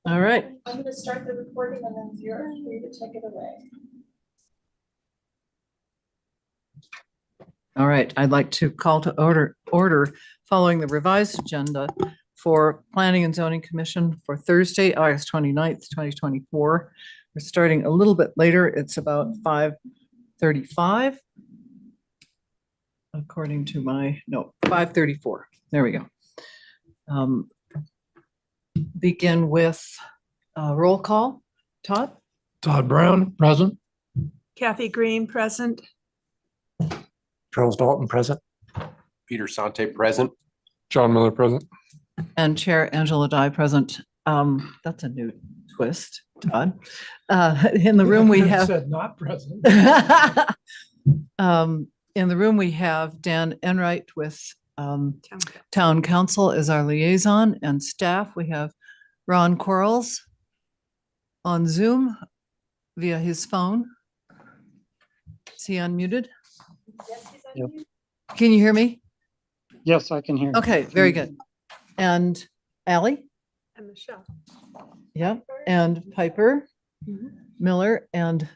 All right. I'm going to start the recording and then you're free to take it away. All right. I'd like to call to order following the revised agenda for Planning and Zoning Commission for Thursday, August 29th, 2024. We're starting a little bit later. It's about 5:35. According to my, no, 5:34. There we go. Begin with roll call. Todd? Todd Brown, present. Kathy Green, present. Charles Dalton, present. Peter Sante, present. John Miller, present. And Chair Angela Dye, present. That's a new twist, Todd. In the room we have. Said not present. In the room we have Dan Enright with Town Council as our liaison and staff. We have Ron Quarles on Zoom via his phone. Is he unmuted? Yes, he's Yep. unmuted. Can you hear me? Yes, I can hear. you. Okay, very good. And Ally? And Michelle. Yep. And Piper Mhm. Miller and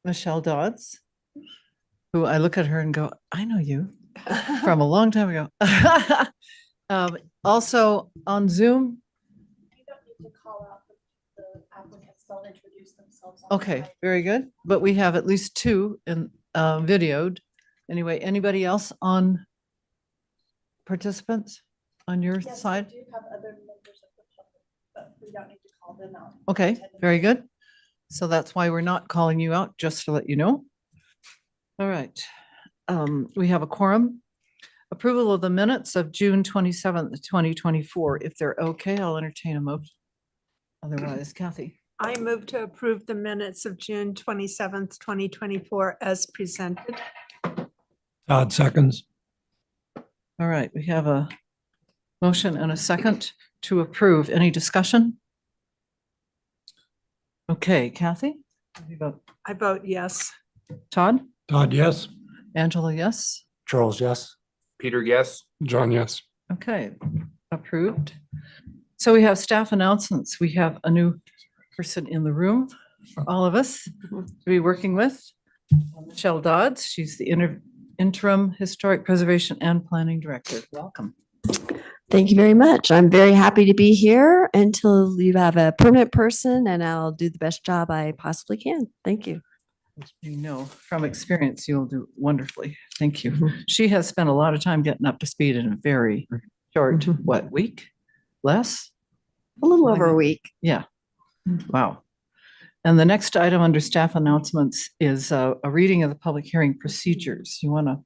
Michelle Dodds, who I look at her and go, I know you from a long time ago. Also on Zoom. You don't need to call out the applicants, they'll introduce themselves. on Okay, the mic. very good. But we have at least two in videoed. Anyway, anybody else on participants on your Yes, we side? do have other members of the public, but we don't need to call them out. Okay, very good. So that's why we're not calling you out, just to let you know. All right. We have a quorum. Approval of the minutes of June 27th, 2024. If they're okay, I'll entertain a motion. Otherwise, Kathy. I move to approve the minutes of June 27th, 2024 as presented. Todd seconds. All right, we have a motion and a second to approve. Any discussion? Okay, Kathy? How do you vote? I vote yes. Todd? Todd, yes. Angela, yes? Charles, yes. Peter, yes. John, yes. Okay, approved. So we have staff announcements. We have a new person in the room for all of us to be working with. Michelle Dodds, she's the interim historic preservation and planning director. Welcome. Thank you very much. I'm very happy to be here until you have a permanent person, and I'll do the best job I possibly can. Thank you. You know, from experience, you'll do wonderfully. Thank you. She has spent a lot of time getting up to speed in a very short, what, week? Less? A little My over a God. week. Yeah. Wow. And the next item under staff announcements is a reading of the public hearing procedures. You want to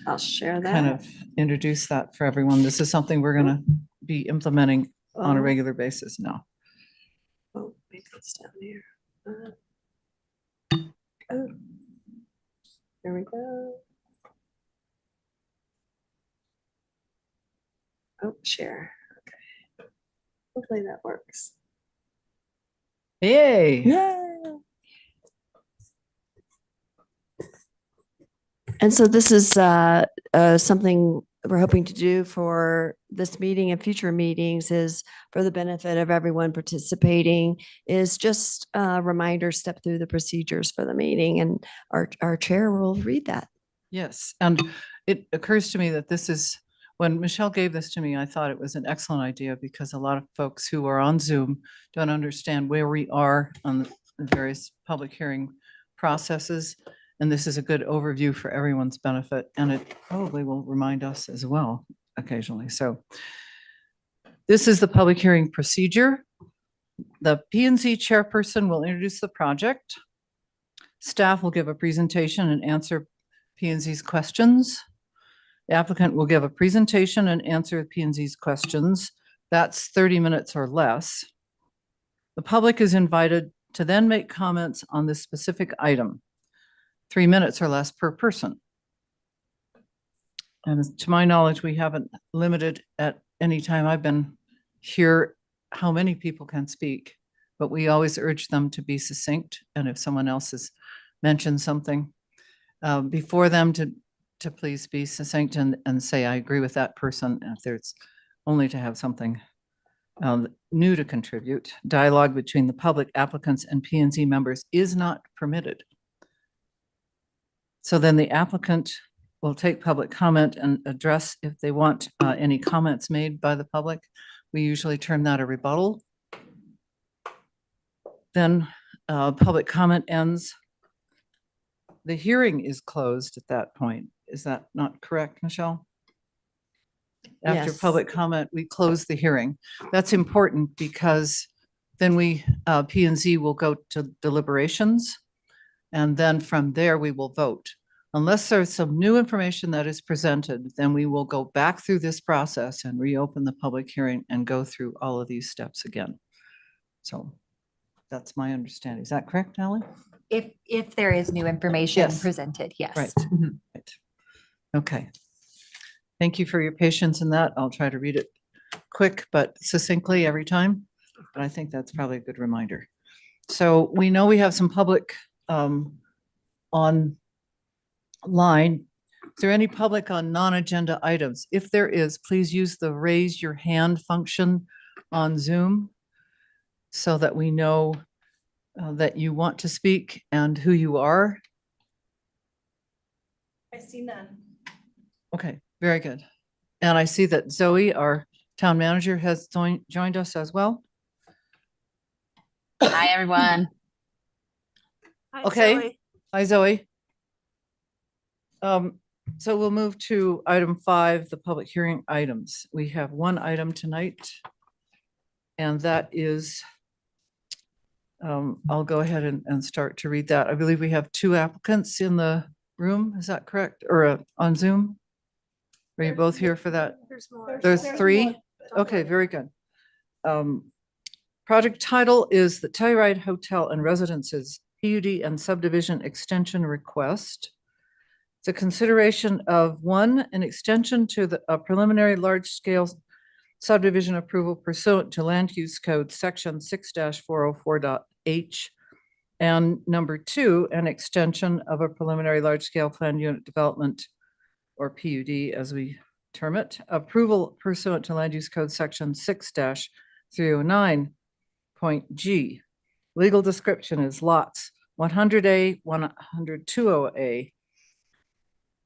I'll share that. kind of introduce that for everyone. This is something we're going to be implementing on a Oh, regular basis now. oh, maybe it's down here. Oh, there we go. Oh, share. Okay. Hopefully that works. Yay. Yay. And so this is something we're hoping to do for this meeting and future meetings is for the benefit of everyone participating is just a reminder, step through the procedures for the meeting, and our chair will read that. Yes. And it occurs to me that this is, when Michelle gave this to me, I thought it was an excellent idea because a lot of folks who are on Zoom don't understand where we are on the various public hearing processes. And this is a good overview for everyone's benefit, and it probably will remind us as well occasionally. So this is the public hearing procedure. The P&Z chairperson will introduce the project. Staff will give a presentation and answer P&Z's questions. The applicant will give a presentation and answer P&Z's questions. That's 30 minutes or less. The public is invited to then make comments on this specific item. 3 minutes or less per person. And to my knowledge, we haven't limited at any time I've been here how many people can speak, but we always urge them to be succinct. And if someone else has mentioned something before them to please be succinct and say, I agree with that person. If there's only to have something new to contribute. Dialogue between the public applicants and P and Z members is not permitted. So then the applicant will take public comment and address if they want any comments made by the public. We usually term that a rebuttal. Then public comment ends. The hearing is closed at that point. Is that not correct, Michelle? After Yes. public comment, we close the hearing. That's important because then we, P and Z will go to deliberations. And then from there, we will vote. Unless there's some new information that is presented, then we will go back through this process and reopen the public hearing and go through all of these steps again. So that's my understanding. Is that correct, Ally? If there is new information Yes. presented, yes. Right. Mhm. Right. Okay. Thank you for your patience in that. I'll try to read it quick but succinctly every time. But I think that's probably a good reminder. So we know we have some public online. Is there any public on non-agenda items? If there is, please use the raise your hand function on Zoom so that we know that you want to speak and who you are. I see none. Okay, very good. And I see that Zoe, our town manager, has joined us as well. Hi, everyone. Hi, Okay. Zoe. Hi, Zoe. So we'll move to item 5, the public hearing items. We have one item tonight. And that is, I'll go ahead and start to read that. I believe we have 2 applicants in the room. Is that correct? Or on Zoom? Are you both here for that? There's more. There's 3? more. Okay, very good. Project title is the Telluride Hotel and Residences PUD and Subdivision Extension Request. It's a consideration of 1, an extension to the preliminary large-scale subdivision approval pursuant to Land Use Code Section 6-404.h. And number 2, an extension of a preliminary large-scale planned unit development, or PUD as we term it, approval pursuant to Land Use Code Section 6-309.g. Legal description is lots 100A, 102A,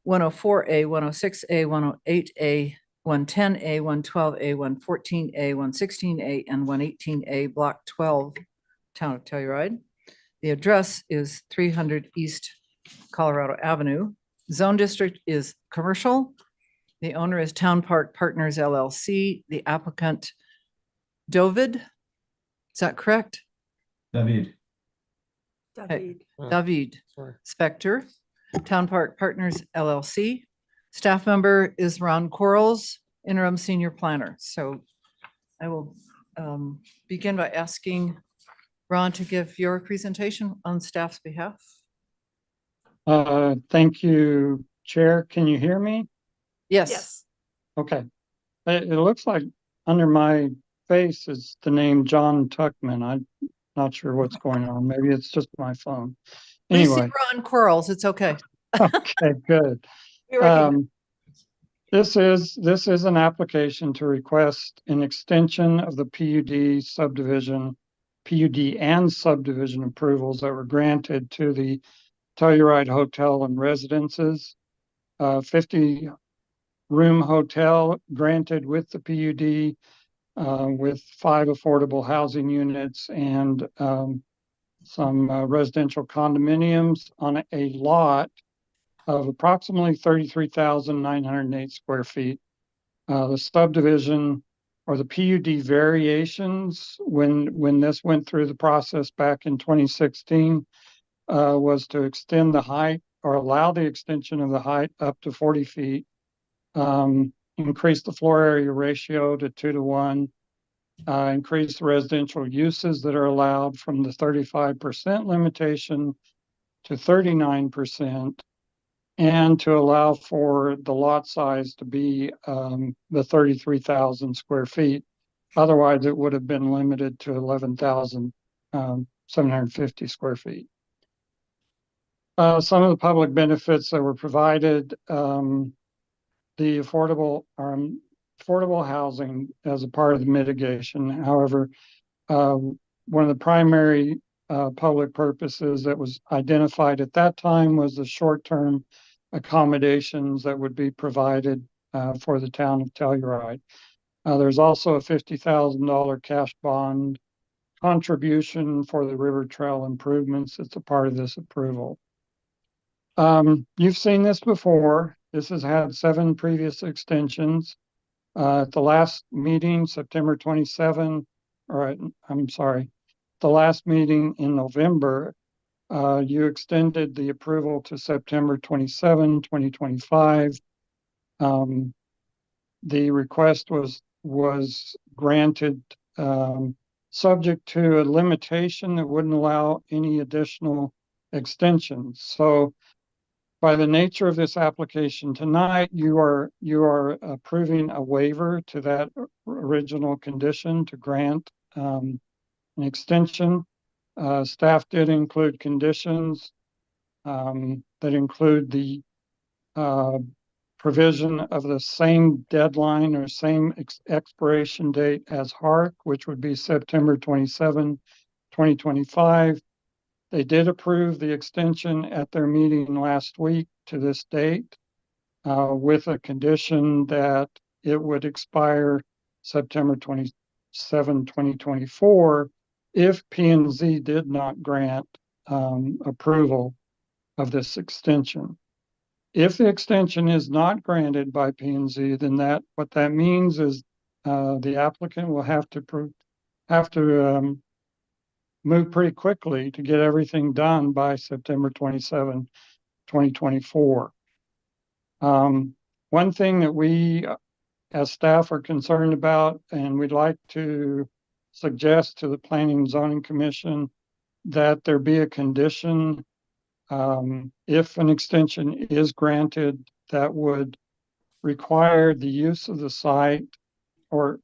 104A, 106A, 108A, 110A, 112A, 114A, 116A, and 118A, Block 12, Town of Telluride. The address is 300 East Colorado Avenue. Zone district is commercial. The owner is Town Park Partners LLC. The applicant, Dovid, is that correct? David. David. David Sorry. Spector, Town Park Partners LLC. Staff member is Ron Quarles, interim senior planner. So I will begin by asking Ron to give your presentation on staff's behalf. Thank you, Chair. Can you hear me? Yes, Yes. Okay. It looks like under my face is the name John Tuckman. I'm not sure what's going on. Maybe it's just my phone. we see Anyway, Ron Quarles. It's okay. okay, good. We recognize- This is an application to request an extension of the PUD and subdivision approvals that were granted to the Telluride Hotel and Residences. 50-room hotel granted with the PUD with 5 affordable housing units and some residential condominiums on a lot of approximately 33,908 square feet. The subdivision or the PUD variations, when this went through the process back in 2016, was to extend the height or allow the extension of the height up to 40 feet, increase the floor area ratio to 2:1, increase the residential uses that are allowed from the 35% limitation to 39%, and to allow for the lot size to be the 33,000 square feet. Otherwise, it would have been limited to 11,750 square feet. Some of the public benefits that were provided, the affordable affordable housing as a part of the mitigation. However, one of the primary public purposes that was identified at that time was the short-term accommodations that would be provided for the town of Telluride. There's also a $50,000 cash bond contribution for the river trail improvements. It's a part of this approval. You've seen this before. This has had 7 previous extensions. At the last meeting, September 27, the last meeting in November, you extended the approval to September 27, 2025. The request was granted, subject to a limitation that wouldn't allow any additional extensions. So by the nature of this application tonight, you are approving a waiver to that original condition to grant an extension. Staff did include conditions that include the provision of the same deadline or same expiration date as HARC, which would be September 27, 2025. They did approve the extension at their meeting last week to this date, with a condition that it would expire September 27, 2024, if P&Z did not grant approval of this extension. If the extension is not granted by P&Z, then what that means is the applicant will have to move pretty quickly to get everything done by September 27, 2024. One thing that we as staff are concerned about, and we'd like to suggest to the Planning and Zoning Commission, that there be a condition if an extension is granted that would require the use of the site or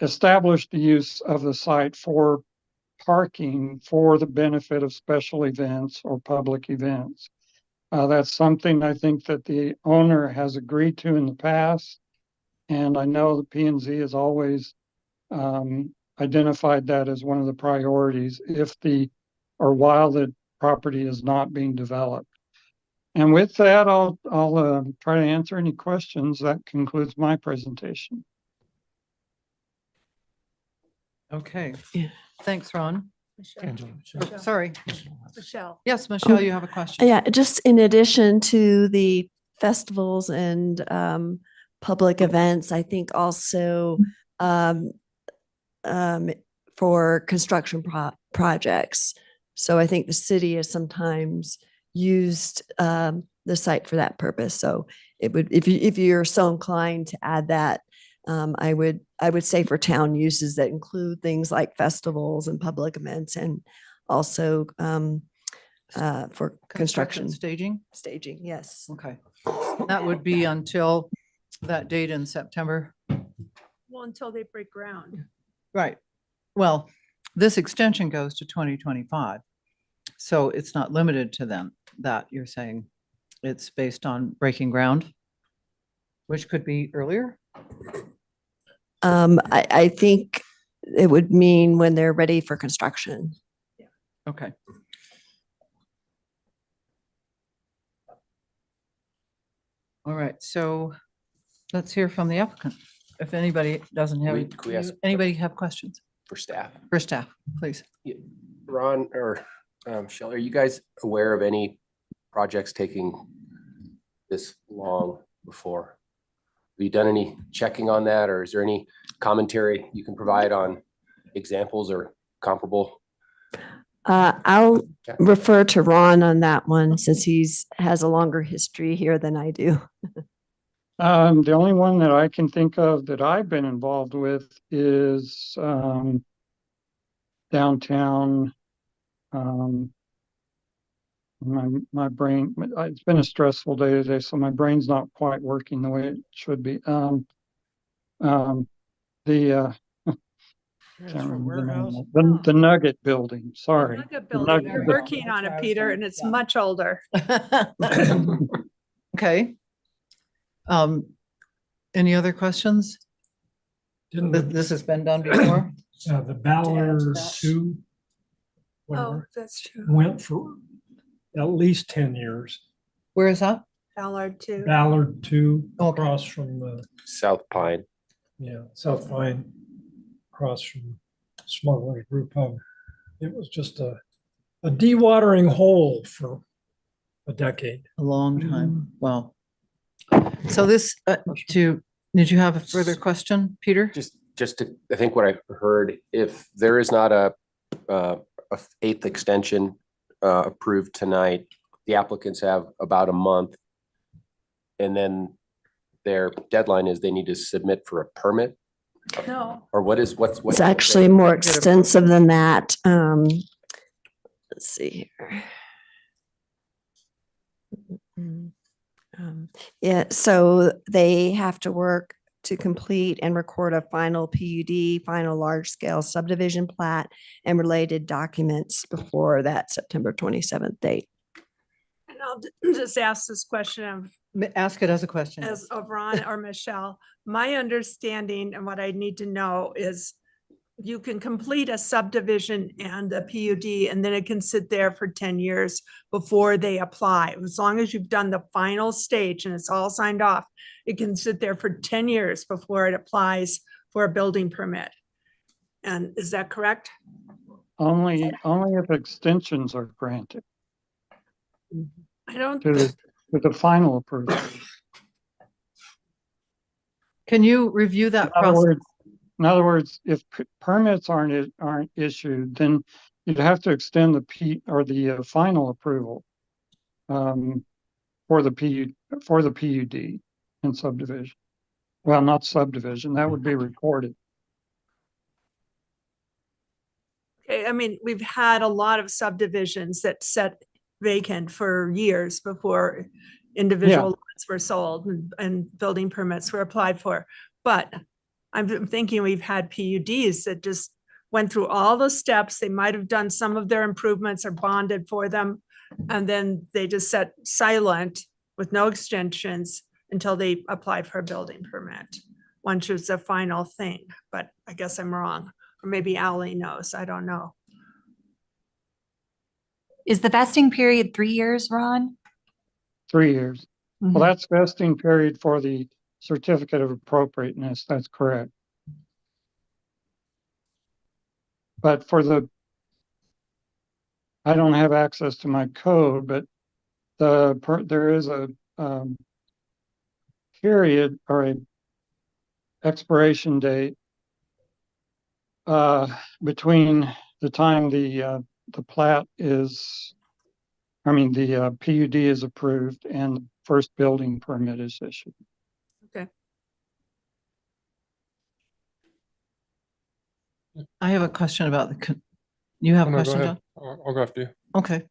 establish the use of the site for parking for the benefit of special events or public events. That's something I think that the owner has agreed to in the past. And I know the P&Z has always identified that as one of the priorities while the property is not being developed. And with that, I'll try to answer any questions. That concludes my presentation. Okay. Yeah. Thanks, Ron. Angela. Oh, sorry. Michelle. Yes, Michelle, you have a question. Yeah, just in addition to the festivals and public events, I think also for construction projects. So I think the city has sometimes used the site for that purpose. So it would, if you're so inclined to add that, I would say for town uses that include things like festivals and public events, and also for construction Staging? staging. Yes. Okay. That would be until that date in September. Well, until they break ground. Right. Well, this extension goes to 2025. So it's not limited to them, that you're saying. It's based on breaking ground, which could be earlier. I think it would mean when they're ready for construction. Okay. All right, so let's hear from the applicant. If anybody doesn't have, Could we ask anybody have questions for staff? for staff, please? Ron or Michelle, are you guys aware of any projects taking this long before? Have you done any checking on that, or is there any commentary you can provide on examples or comparable? I'll Okay. refer to Ron on that one since has a longer history here than I do. The only one that I can think of that I've been involved with is downtown. My brain, it's been a stressful day today, so my brain's not quite working the way it should be. Can't remember the name of it. The Nugget Building, sorry. Nugget The building. Nugget They're Building. working on it, Peter, and it's much older. Okay. Any other questions? Didn't This has been done before? the Ballard that. 2 Oh, whatever, that's true. went for at least 10 years. Where is that? Ballard too. Ballard 2 Okay. across from the, South Pine. South Pine, across from Smuggler's Brew Pub. It was just a dewatering hole for a decade. A long time. Wow. So this, did you have a further question, Peter? Just to, I think what I heard, if there is not a eighth extension approved tonight, the applicants have about a month. And then their deadline is they need to submit for a permit, No, or what's? It's actually more extensive than that. Let's see here. Yeah, so they have to work to complete and record a final PUD, final large-scale subdivision plat and related documents before that September 27th date. and I'll just ask this question of Ask it as a question. as of Ron or Michelle. My understanding and what I need to know is you can complete a subdivision and a PUD, and then it can sit there for 10 years before they apply. As long as you've done the final stage and it's all signed off, it can sit there for 10 years before it applies for a building permit. And is that correct? Only if extensions are granted I don't, to the final approval. Can you review that process? In other words, if permits aren't issued, then you'd have to extend the final approval for the PUD and subdivision. Well, not subdivision, that would be recorded. okay, I mean, we've had a lot of subdivisions that sat vacant for years before individual lots were sold and building permits were applied for. But I'm thinking we've had PUDs that just went through all the steps. They might have done some of their improvements or bonded for them. And then they just sat silent with no extensions until they applied for a building permit. Once it's a final thing, but I guess I'm wrong. Or maybe Ally knows, I don't know. Is the vesting period 3 years, Ron? 3 years. Mhm. Well, that's vesting period for the certificate of appropriateness, that's correct. But I don't have access to my code, but there is a period or a expiration date between the time the plat is, the PUD is approved and the first building permit is issued. I have a question about you have a No, go question, ahead. John? I'll go after you. Okay.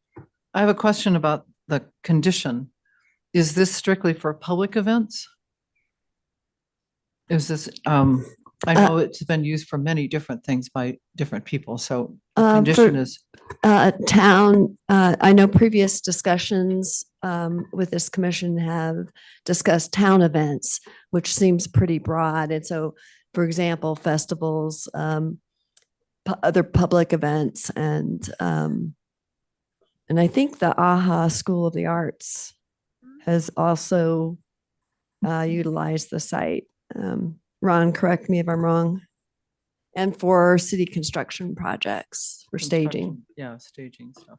I have a question about the condition. Is this strictly for public events? Is this, I know it's been used for many different things by different people, so the condition is, Town, I know previous discussions with this commission have discussed town events, which seems pretty broad. And so, for example, festivals, other public events, and I think the AHA School of the Arts has also utilized the site. Ron, correct me if I'm wrong. And for city construction projects, for staging. construction- Yeah, staging stuff.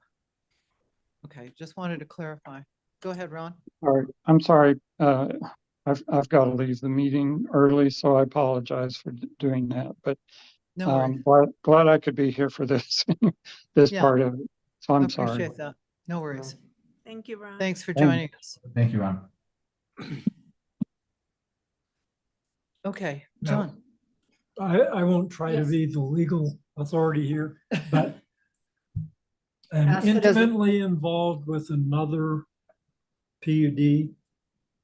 Okay, just wanted to clarify. Go ahead, Ron. All right, I'm sorry, I've got to leave the meeting early, so I apologize for doing that, but No worries. glad I could be here for this, this Yeah. part of it, so I'm sorry. Appreciate that. No worries. Thank you, Ron. Thanks for Thank you. joining us. Thank you, Ron. Okay, No. John. I won't try to Yes. be the legal authority here, but I'm Ask it as a- intimately involved with another PUD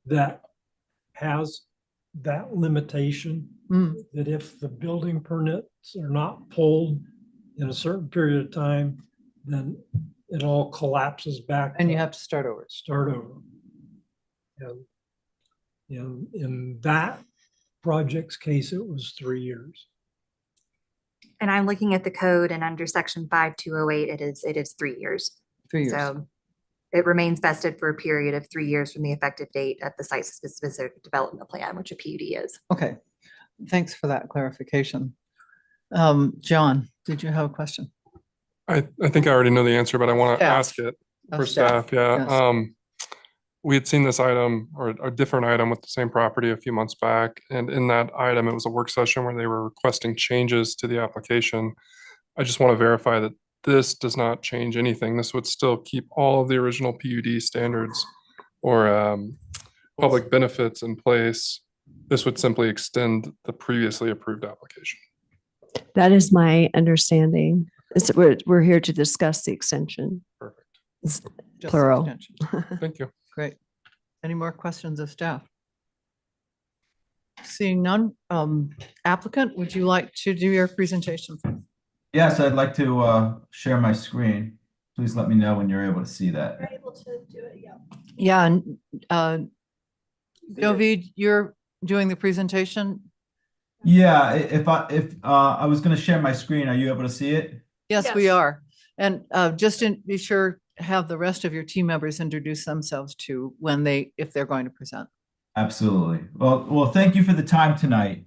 that has that limitation, Mm, that if the building permits are not pulled in a certain period of time, then it all collapses back. And you have to start over. Start over. And in that project's case, it was 3 years. And I'm looking at the code and under section 5208, it is 3 years. 3 years. So it remains vested for a period of 3 years from the effective date of the site-specific development plan, which a PUD is. Okay, thanks for that clarification. John, did you have a question? I think I already know the answer, but I want to Staff. ask it Of for staff. Yeah. yes. We had seen this item or a different item with the same property a few months back. And in that item, it was a work session where they were requesting changes to the application. I just want to verify that this does not change anything. This would still keep all of the original PUD standards or public benefits in place. This would simply extend the previously approved application. That is my understanding. We're here to discuss the extension. Perfect. Just the Plural. extension. Thank you. Great. Any more questions of staff? Seeing none, applicant, would you like to do your presentation? Yes, I'd like to share my screen. Please let me know when you're able to see that. You're able to do it, yeah. Yeah, and Dovid, you're doing the presentation? Yeah, if I was going to share my screen, are you able to see it? Yes, we Yes. are. And just be sure, have the rest of your team members introduce themselves to if they're going to present. Absolutely. Well, thank you for the time tonight.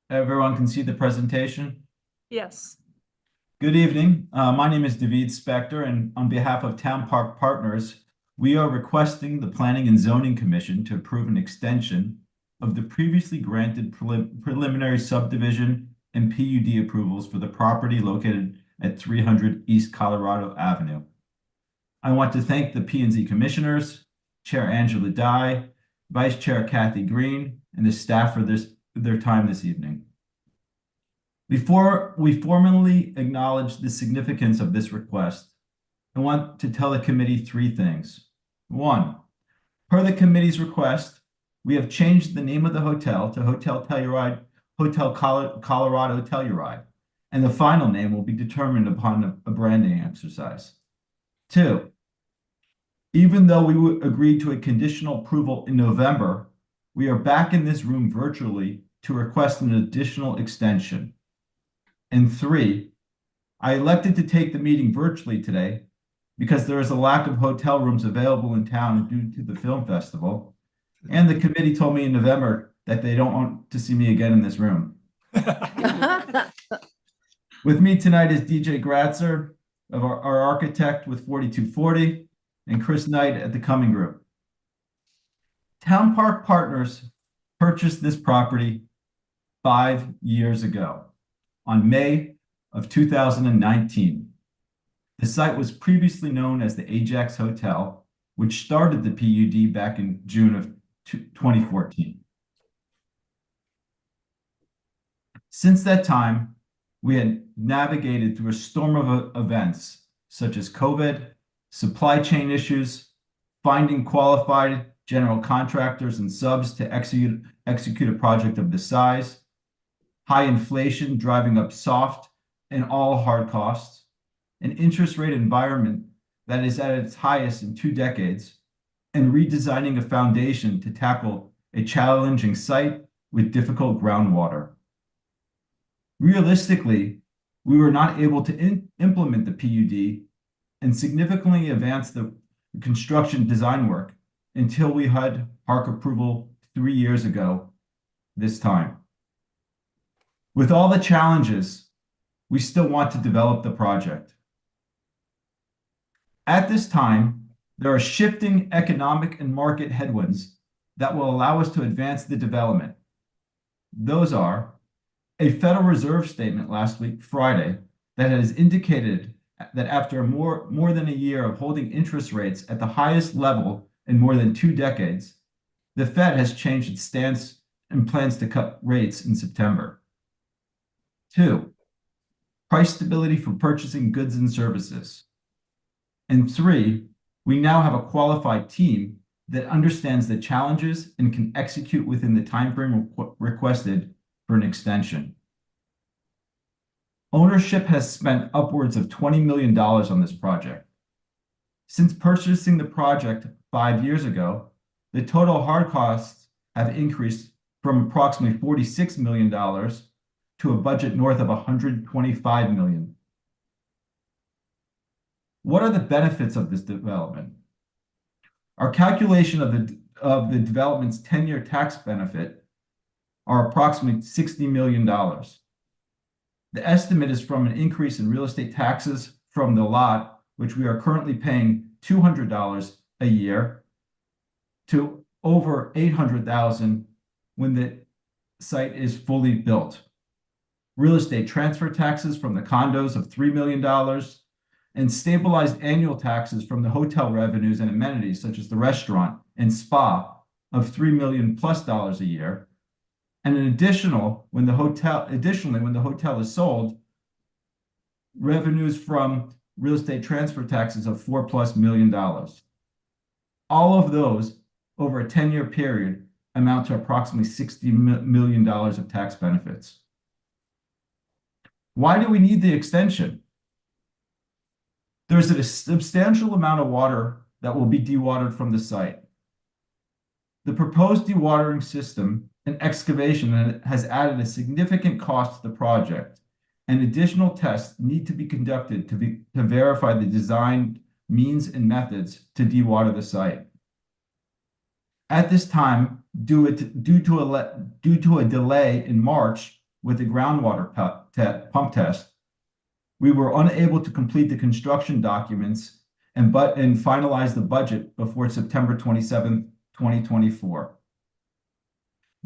Everyone can see the presentation? Yes. Good evening. My name is David Spector, and on behalf of Town Park Partners, we are requesting the Planning and Zoning Commission to approve an extension of the previously granted preliminary subdivision and PUD approvals for the property located at 300 East Colorado Avenue. I want to thank the P&Z Commissioners, Chair Angela Dye, Vice Chair Kathy Green, and the staff for their time this evening. Before we formally acknowledge the significance of this request, I want to tell the committee 3 things. 1, per the committee's request, we have changed the name of the hotel to Hotel Telluride, Hotel Colorado Telluride, and the final name will be determined upon a branding exercise. 2, even though we agreed to a conditional approval in November, we are back in this room virtually to request an additional extension. And 3, I elected to take the meeting virtually today because there is a lack of hotel rooms available in town due to the film festival. And the committee told me in November that they don't want to see me again in this room. With me tonight is DJ Gratzer, of our architect with 4240, and Chris Knight at the Cumming Group. Town Park Partners purchased this property 5 years ago on May of 2019. The site was previously known as the Ajax Hotel, which started the PUD back in June of 2014. Since that time, we had navigated through a storm of events such as COVID, supply chain issues, finding qualified general contractors and subs to execute a project of this size, high inflation driving up soft and all hard costs, an interest rate environment that is at its highest in 2 decades, and redesigning a foundation to tackle a challenging site with difficult groundwater. Realistically, we were not able to implement the PUD and significantly advance the construction design work until we had park approval 3 years ago this time. With all the challenges, we still want to develop the project. At this time, there are shifting economic and market headwinds that will allow us to advance the development. Those are a Federal Reserve statement last week, Friday, that has indicated that after more than a year of holding interest rates at the highest level in more than 2 decades, the Fed has changed its stance and plans to cut rates in September. 2, price stability for purchasing goods and services. And 3, we now have a qualified team that understands the challenges and can execute within the timeframe requested for an extension. Ownership has spent upwards of $20 million on this project. Since purchasing the project 5 years ago, the total hard costs have increased from approximately $46 million to a budget north of $125 million. What are the benefits of this development? Our calculation of the development's 10-year tax benefit are approximately $60 million. The estimate is from an increase in real estate taxes from the lot, which we are currently paying $200 a year, to over $800,000 when the site is fully built. Real estate transfer taxes from the condos of $3 million, and stabilized annual taxes from the hotel revenues and amenities such as the restaurant and spa of $3 million plus a year. And additionally, when the hotel is sold, revenues from real estate transfer taxes of $4+ million. All of those over a 10-year period amount to approximately $60 million of tax benefits. Why do we need the extension? There's a substantial amount of water that will be dewatered from the site. The proposed dewatering system and excavation has added a significant cost to the project, and additional tests need to be conducted to verify the design means and methods to dewater the site. At this time, due to a delay in March with the groundwater pump test, we were unable to complete the construction documents and finalize the budget before September 27th, 2024.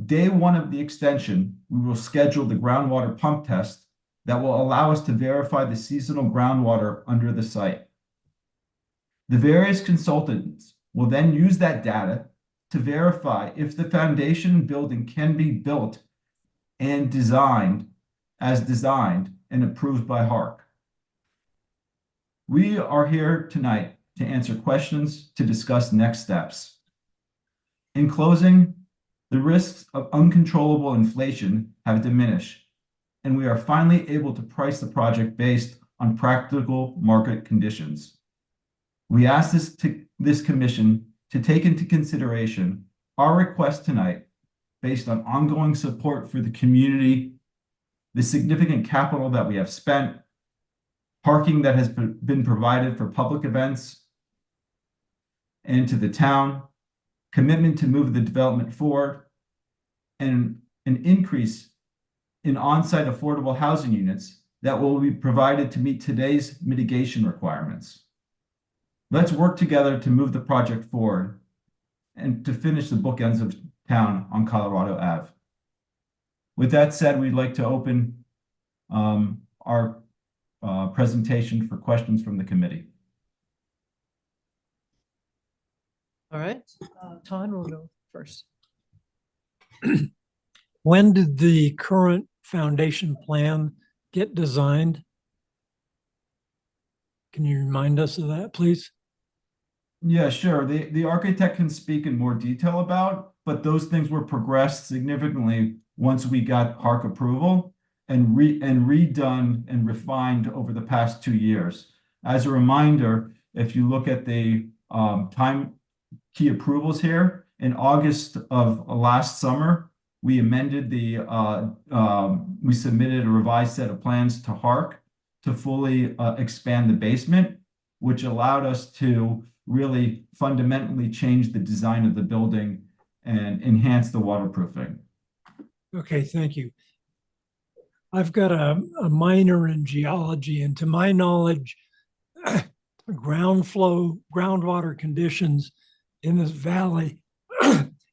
Day one of the extension, we will schedule the groundwater pump test that will allow us to verify the seasonal groundwater under the site. The various consultants will then use that data to verify if the foundation building can be built and designed and approved by HARC. We are here tonight to answer questions, to discuss next steps. In closing, the risks of uncontrollable inflation have diminished, and we are finally able to price the project based on practical market conditions. We ask this commission to take into consideration our request tonight based on ongoing support for the community, the significant capital that we have spent, parking that has been provided for public events and to the town, commitment to move the development forward, and an increase in on-site affordable housing units that will be provided to meet today's mitigation requirements. Let's work together to move the project forward and to finish the bookends of town on Colorado Ave. With that said, we'd like to open our presentation for questions from the committee. All right, Todd will go first. When did the current foundation plan get designed? Can you remind us of that, please? Yeah, sure. The architect can speak in more detail about, but those things were progressed significantly once we got HARC approval and redone and refined over the past 2 years. As a reminder, if you look at the time key approvals here, in August of last summer, we amended we submitted a revised set of plans to HARC to fully expand the basement, which allowed us to really fundamentally change the design of the building and enhance the waterproofing. Okay, thank you. I've got a minor in geology, and to my knowledge, groundwater conditions in this valley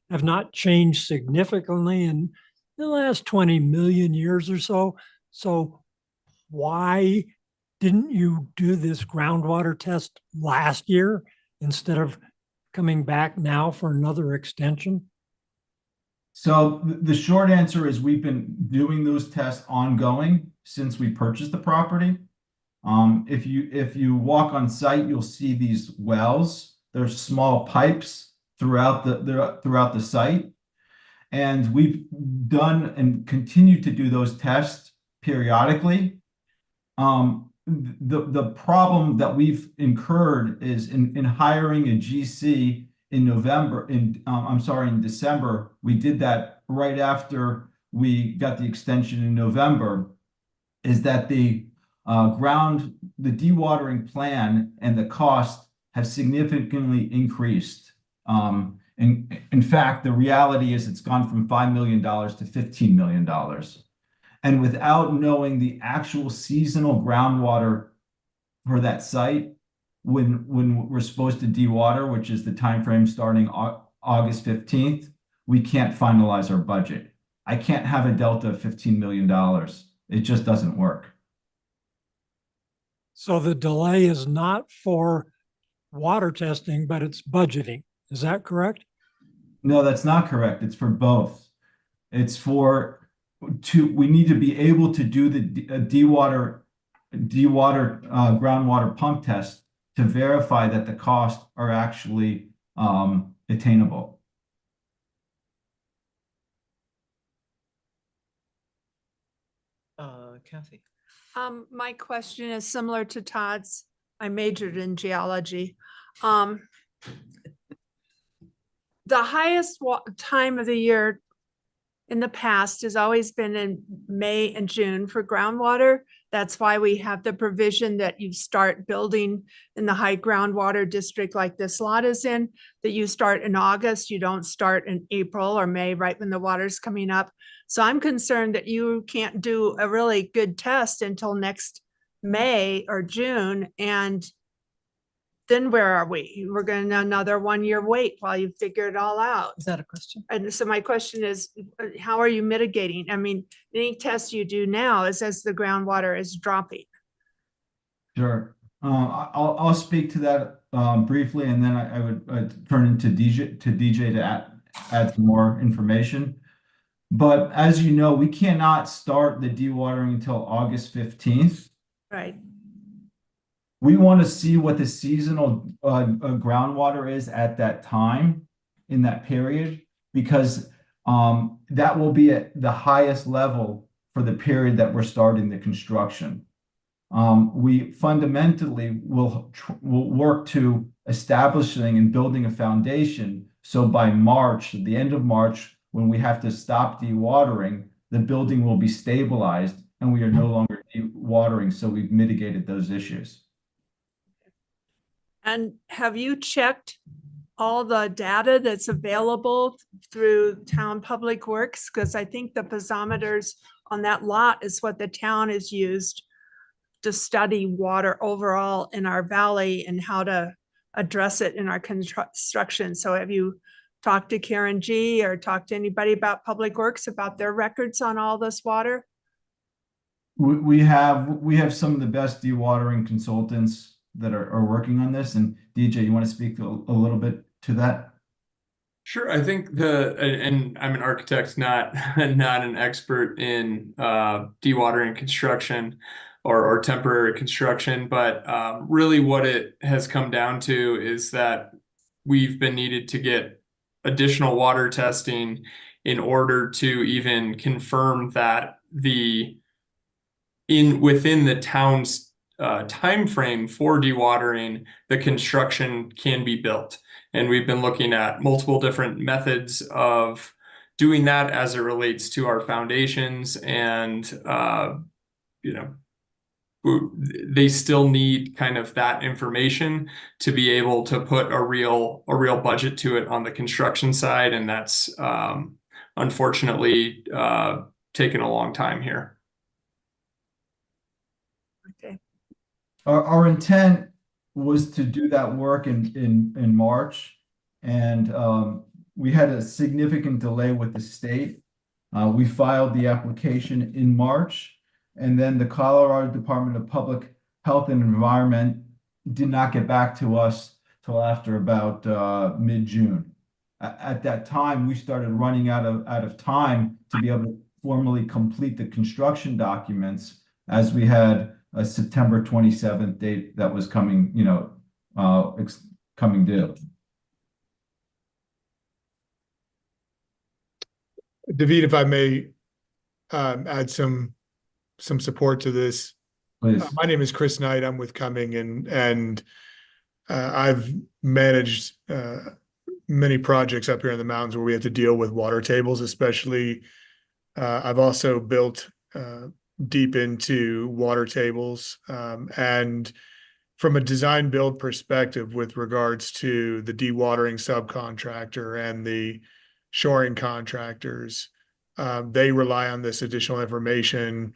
have not changed significantly in the last 20 million years or so. So why didn't you do this groundwater test last year instead of coming back now for another extension? So the short answer is we've been doing those tests ongoing since we purchased the property. If you walk on site, you'll see these wells. There's small pipes throughout the site, and we've done and continue to do those tests periodically. The problem that we've incurred is in hiring a GC in November, in December. We did that right after we got the extension in November, is that the dewatering plan and the cost have significantly increased. In fact, the reality is it's gone from $5 million to $15 million. And without knowing the actual seasonal groundwater for that site, when we're supposed to dewater, which is the timeframe starting August 15th, we can't finalize our budget. I can't have a delta of $15 million. It just doesn't work. So the delay is not for water testing, but it's budgeting. Is that correct? No, that's not correct. It's for both. It's we need to be able to do the dewater groundwater pump test to verify that the costs are actually attainable. Kathy. My question is similar to Todd's. I majored in geology. The highest time of the year in the past has always been in May and June for groundwater. That's why we have the provision that you start building in the high groundwater district like this lot is in, that you start in August, you don't start in April or May, right when the water's coming up. So I'm concerned that you can't do a really good test until next May or June. And then where are we? We're going to another 1 year wait while you figure it all out. Is that a question? And so my question is, how are you mitigating? I mean, any test you do now is as the groundwater is dropping. Sure. I'll speak to that briefly, and then I would turn into DJ to add some more information. But as you know, we cannot start the dewatering until August 15th. Right. We want to see what the seasonal groundwater is at that time in that period, because that will be at the highest level for the period that we're starting the construction. We fundamentally will work to establishing and building a foundation. So by March, at the end of March, when we have to stop dewatering, the building will be stabilized and we are no longer dewatering. So we've mitigated those issues. And have you checked all the data that's available through Town Public Works? Because I think the piezometers on that lot is what the town has used to study water overall in our valley and how to address it in our construction. So have you talked to Karen G or talked to anybody about Public Works about their records on all this water? We have some of the best dewatering consultants that are working on this. And DJ, you want to speak a little bit to that? Sure. I think and I'm an architect, not an expert in dewatering construction or temporary construction, but really what it has come down to is that we've been needed to get additional water testing in order to even confirm that within the town's time frame for dewatering, the construction can be built. And we've been looking at multiple different methods of doing that as it relates to our foundations, and they still need kind of that information to be able to put a real budget to it on the construction side, and that's unfortunately taken a long time here. Okay. Our intent was to do that work in March, and we had a significant delay with the state. We filed the application in March, and then the Colorado Department of Public Health and Environment did not get back to us till after about mid-June. At that time, we started running out of time to be able to formally complete the construction documents, as we had a September 27th date that was coming, coming due. David, if I may add some support to this. Please. My name is Chris Knight. I'm with Cumming, and I've managed many projects up here in the mountains where we have to deal with water tables, especially. I've also built deep into water tables, and from a design build perspective with regards to the dewatering subcontractor and the shoring contractors, they rely on this additional information,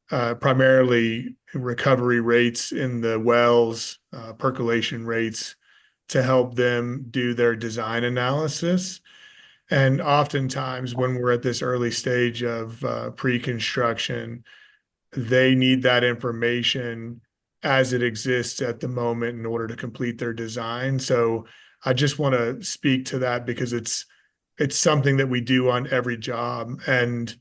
primarily recovery rates in the wells, percolation rates, to help them do their design analysis. And oftentimes when we're at this early stage of pre-construction, they need that information as it exists at the moment in order to complete their design. So I just want to speak to that because it's something that we do on every job. And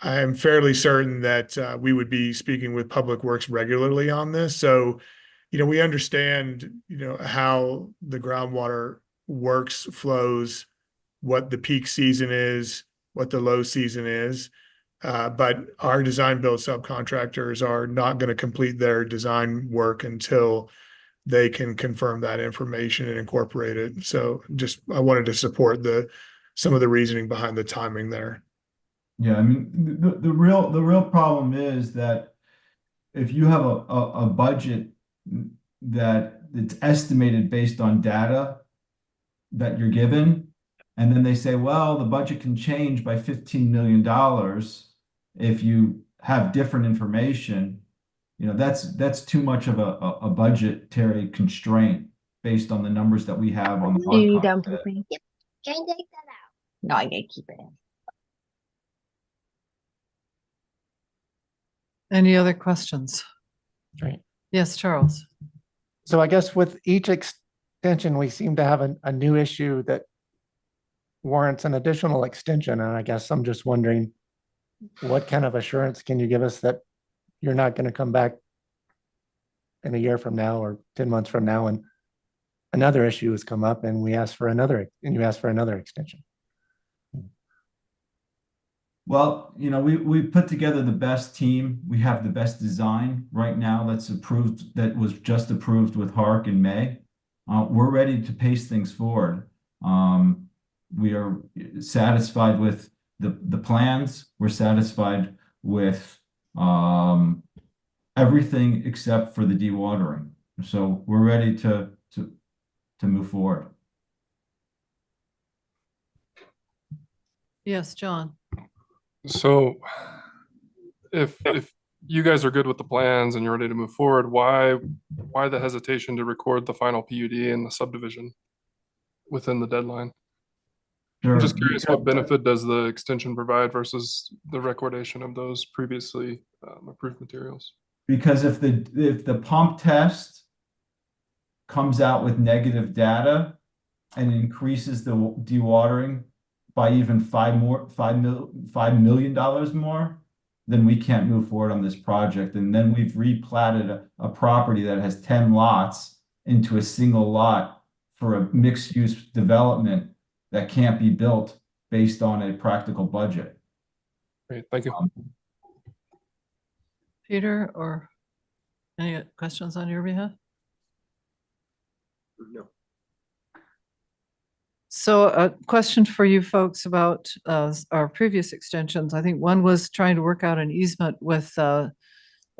I am fairly certain that we would be speaking with Public Works regularly on this. So, we understand, how the groundwater works, flows, what the peak season is, what the low season is. But our design build subcontractors are not going to complete their design work until they can confirm that information and incorporate it. So I wanted to support some of the reasoning behind the timing there. Yeah, I mean, the real problem is that if you have a budget that it's estimated based on data that you're given, and then they say, well, the budget can change by $15 million if you have different information, that's too much of a budgetary constraint based on the numbers that we have on the Are you hard done copy. for me? Yep. Can I take that out? No, I gotta keep it in. Any other questions? Right. Yes, Charles. So I guess with each extension, we seem to have a new issue that warrants an additional extension. And I guess I'm just wondering, what kind of assurance can you give us that you're not going to come back in a year from now or 10 months from now and another issue has come up and you ask for another extension? Well, we put together the best team. We have the best design right now that was just approved with HARC in May. We're ready to pace things forward. We are satisfied with the plans. We're satisfied with everything except for the dewatering. So we're ready to move forward. Yes, John. So if you guys are good with the plans and you're ready to move forward, why the hesitation to record the final PUD in the subdivision within the deadline? Sure. I'm just curious, what benefit does the extension provide versus the recordation of those previously approved materials? Because if the pump test comes out with negative data and increases the dewatering by even $5 million more, then we can't move forward on this project. And then we've replatted a property that has 10 lots into a single lot for a mixed-use development that can't be built based on a practical budget. Great, thank you. Peter, or any questions on your behalf? No. So a question for you folks about our previous extensions. I think one was trying to work out an easement with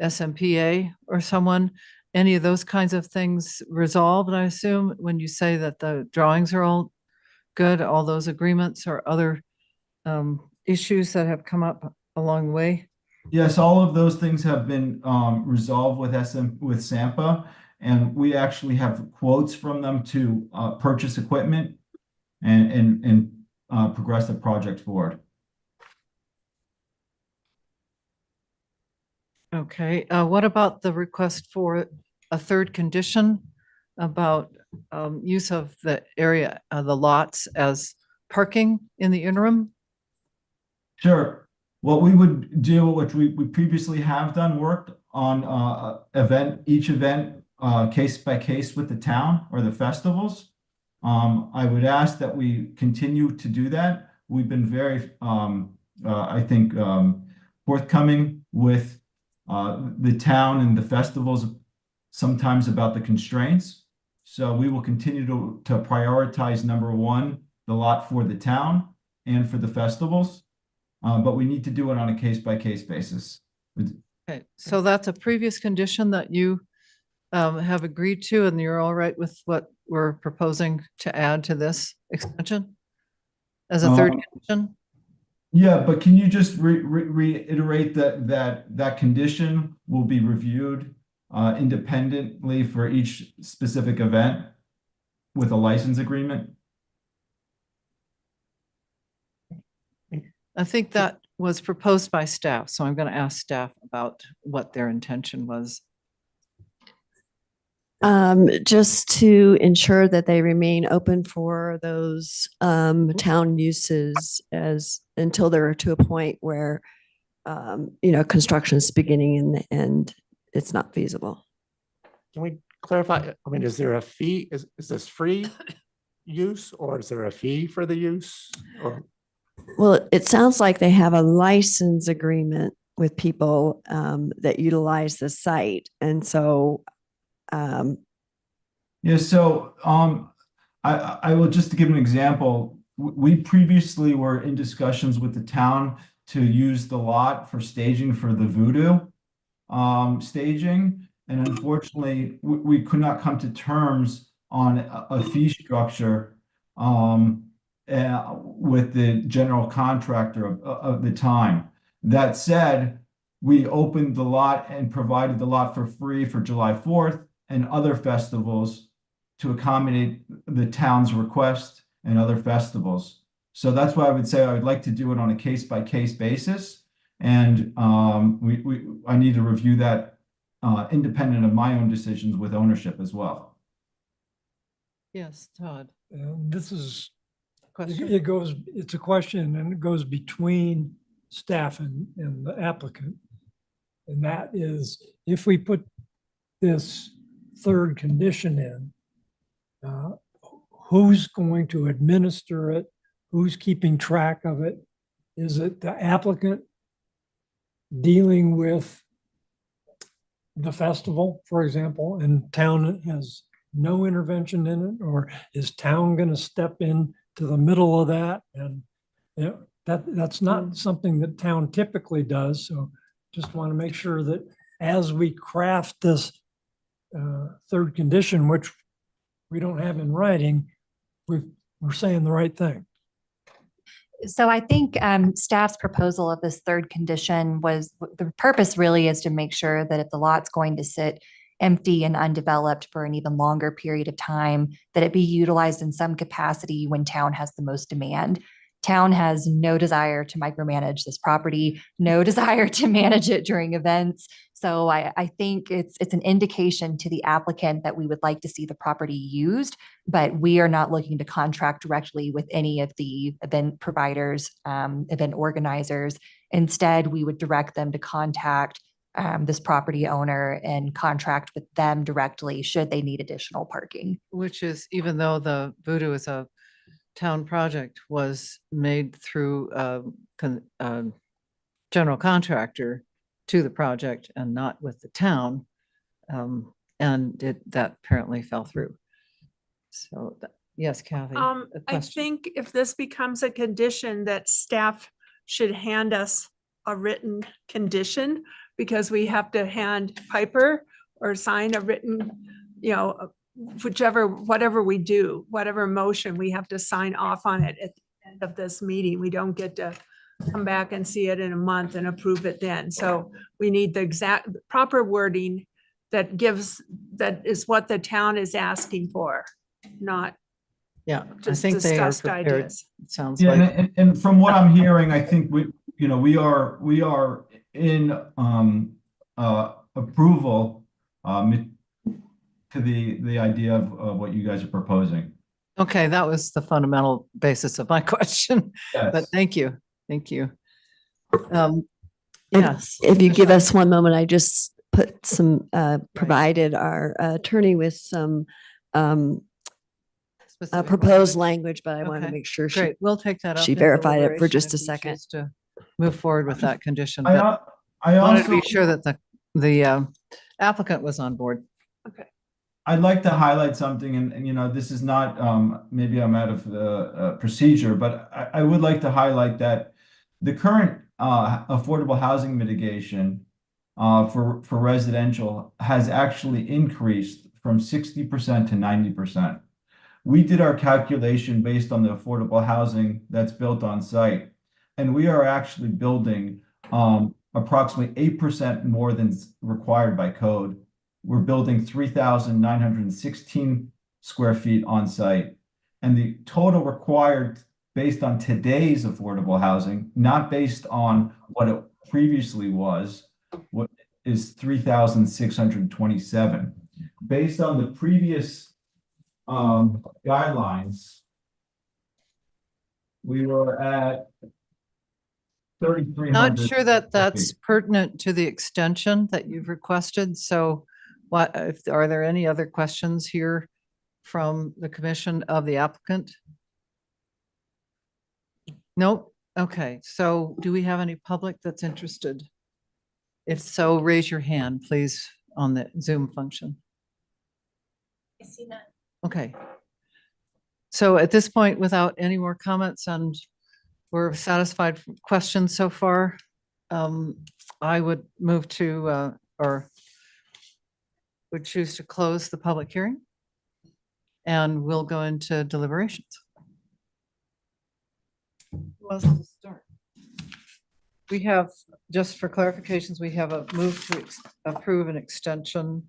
SMPA or someone. Any of those kinds of things resolved, I assume, when you say that the drawings are all good, all those agreements or other issues that have come up along the way? Yes, all of those things have been resolved with SAMPA, and we actually have quotes from them to purchase equipment and progress the project forward. Okay, what about the request for a third condition about use of the area, the lots as parking in the interim? Sure. What we would do, which we previously have done, worked on each event case by case with the town or the festivals. I would ask that we continue to do that. We've been very, I think, forthcoming with the town and the festivals, sometimes about the constraints. So we will continue to prioritize number one, the lot for the town and for the festivals. But we need to do it on a case-by-case basis. Okay, so that's a previous condition that you have agreed to, and you're all right with what we're proposing to add to this extension as a third condition? Yeah, but can you just reiterate that condition will be reviewed independently for each specific event with a license agreement? I think that was proposed by staff, so I'm going to ask staff about what their intention was. Just to ensure that they remain open for those town uses until they're to a point where construction is beginning and it's not feasible. Can we clarify? I mean, is there a fee? Is this free use or is there a fee for the use? Or Well, it sounds like they have a license agreement with people that utilize the site. And so Yeah, so I will just to give an example, we previously were in discussions with the town to use the lot for staging for the Voodoo staging. And unfortunately, we could not come to terms on a fee structure with the general contractor of the time. That said, we opened the lot and provided the lot for free for July 4th and other festivals to accommodate the town's request and other festivals. So that's why I would say I would like to do it on a case-by-case basis. And I need to review that independent of my own decisions with ownership as well. Yes, Todd. This is, Question? it's a question and it goes between staff and the applicant. And that is, if we put this third condition in, who's going to administer it? Who's keeping track of it? Is it the applicant dealing with the festival, for example, and town has no intervention in it? Or is town going to step in to the middle of that? And that's not something that town typically does. So just want to make sure that as we craft this third condition, which we don't have in writing, we're saying the right thing. So I think staff's proposal of this third condition was, the purpose really is to make sure that if the lot's going to sit empty and undeveloped for an even longer period of time, that it be utilized in some capacity when town has the most demand. Town has no desire to micromanage this property, no desire to manage it during events. So I think it's an indication to the applicant that we would like to see the property used, but we are not looking to contract directly with any of the event providers, event organizers. Instead, we would direct them to contact this property owner and contract with them directly should they need additional parking. Which is, even though the Voodoo is a town project, was made through a general contractor to the project and not with the town. And that apparently fell through. So yes, Kathy. a I question. think if this becomes a condition that staff should hand us a written condition, because we have to hand Piper or sign a written, whatever we do, whatever motion, we have to sign off on it at the end of this meeting. We don't get to come back and see it in a month and approve it then. So we need the exact proper wording that is what the town is asking for, not Yeah, I just think they are discussed prepared. ideas. It sounds Yeah, like. and from what I'm hearing, I think we are in approval to the idea of what you guys are proposing. Okay, that was the fundamental basis of my question, but Yes. thank you. Thank you. If- Yes. If you give us one moment, I just put some, provided our attorney with some Specific proposed language. language, but I want to Okay, make sure she, Great, we'll take that up. she in verified it for deliberation just if a we second. choose to move forward with that condition. I But wanted to be also sure that the applicant was on board. I'd like to highlight something, and you know, this is not, maybe I'm out of procedure, but I would like to highlight that the current affordable housing mitigation for residential has actually increased from 60% to 90%. We did our calculation based on the affordable housing that's built on site, and we are actually building approximately 8% more than required by code. We're building 3,916 square feet on site. And the total required based on today's affordable housing, not based on what it previously was, what is 3,627. Based on the previous guidelines, we were at 3,300. Not sure that that's pertinent to the extension that you've requested. So what, are there any other questions here from the commission of the applicant? Nope. Okay, so do we have any public that's interested? If so, raise your hand, please, on the Zoom function. I see that. Okay. So at this point, without any more comments, and we're satisfied with questions so far, I would move to, or would choose to close the public hearing. And we'll go into deliberations. Who wants to start? We have, just for clarifications, we have a move to approve an extension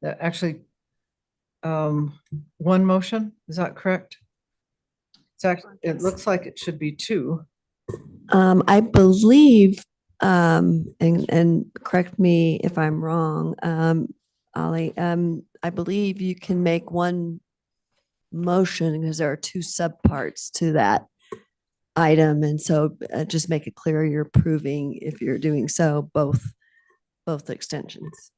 that actually, one motion, is that correct? It's actually, it looks like it should be two. I believe, and correct me if I'm wrong, Ollie, I believe you can make one motion because there are two subparts to that item. And so just make it clear you're approving, if you're doing so, both extensions.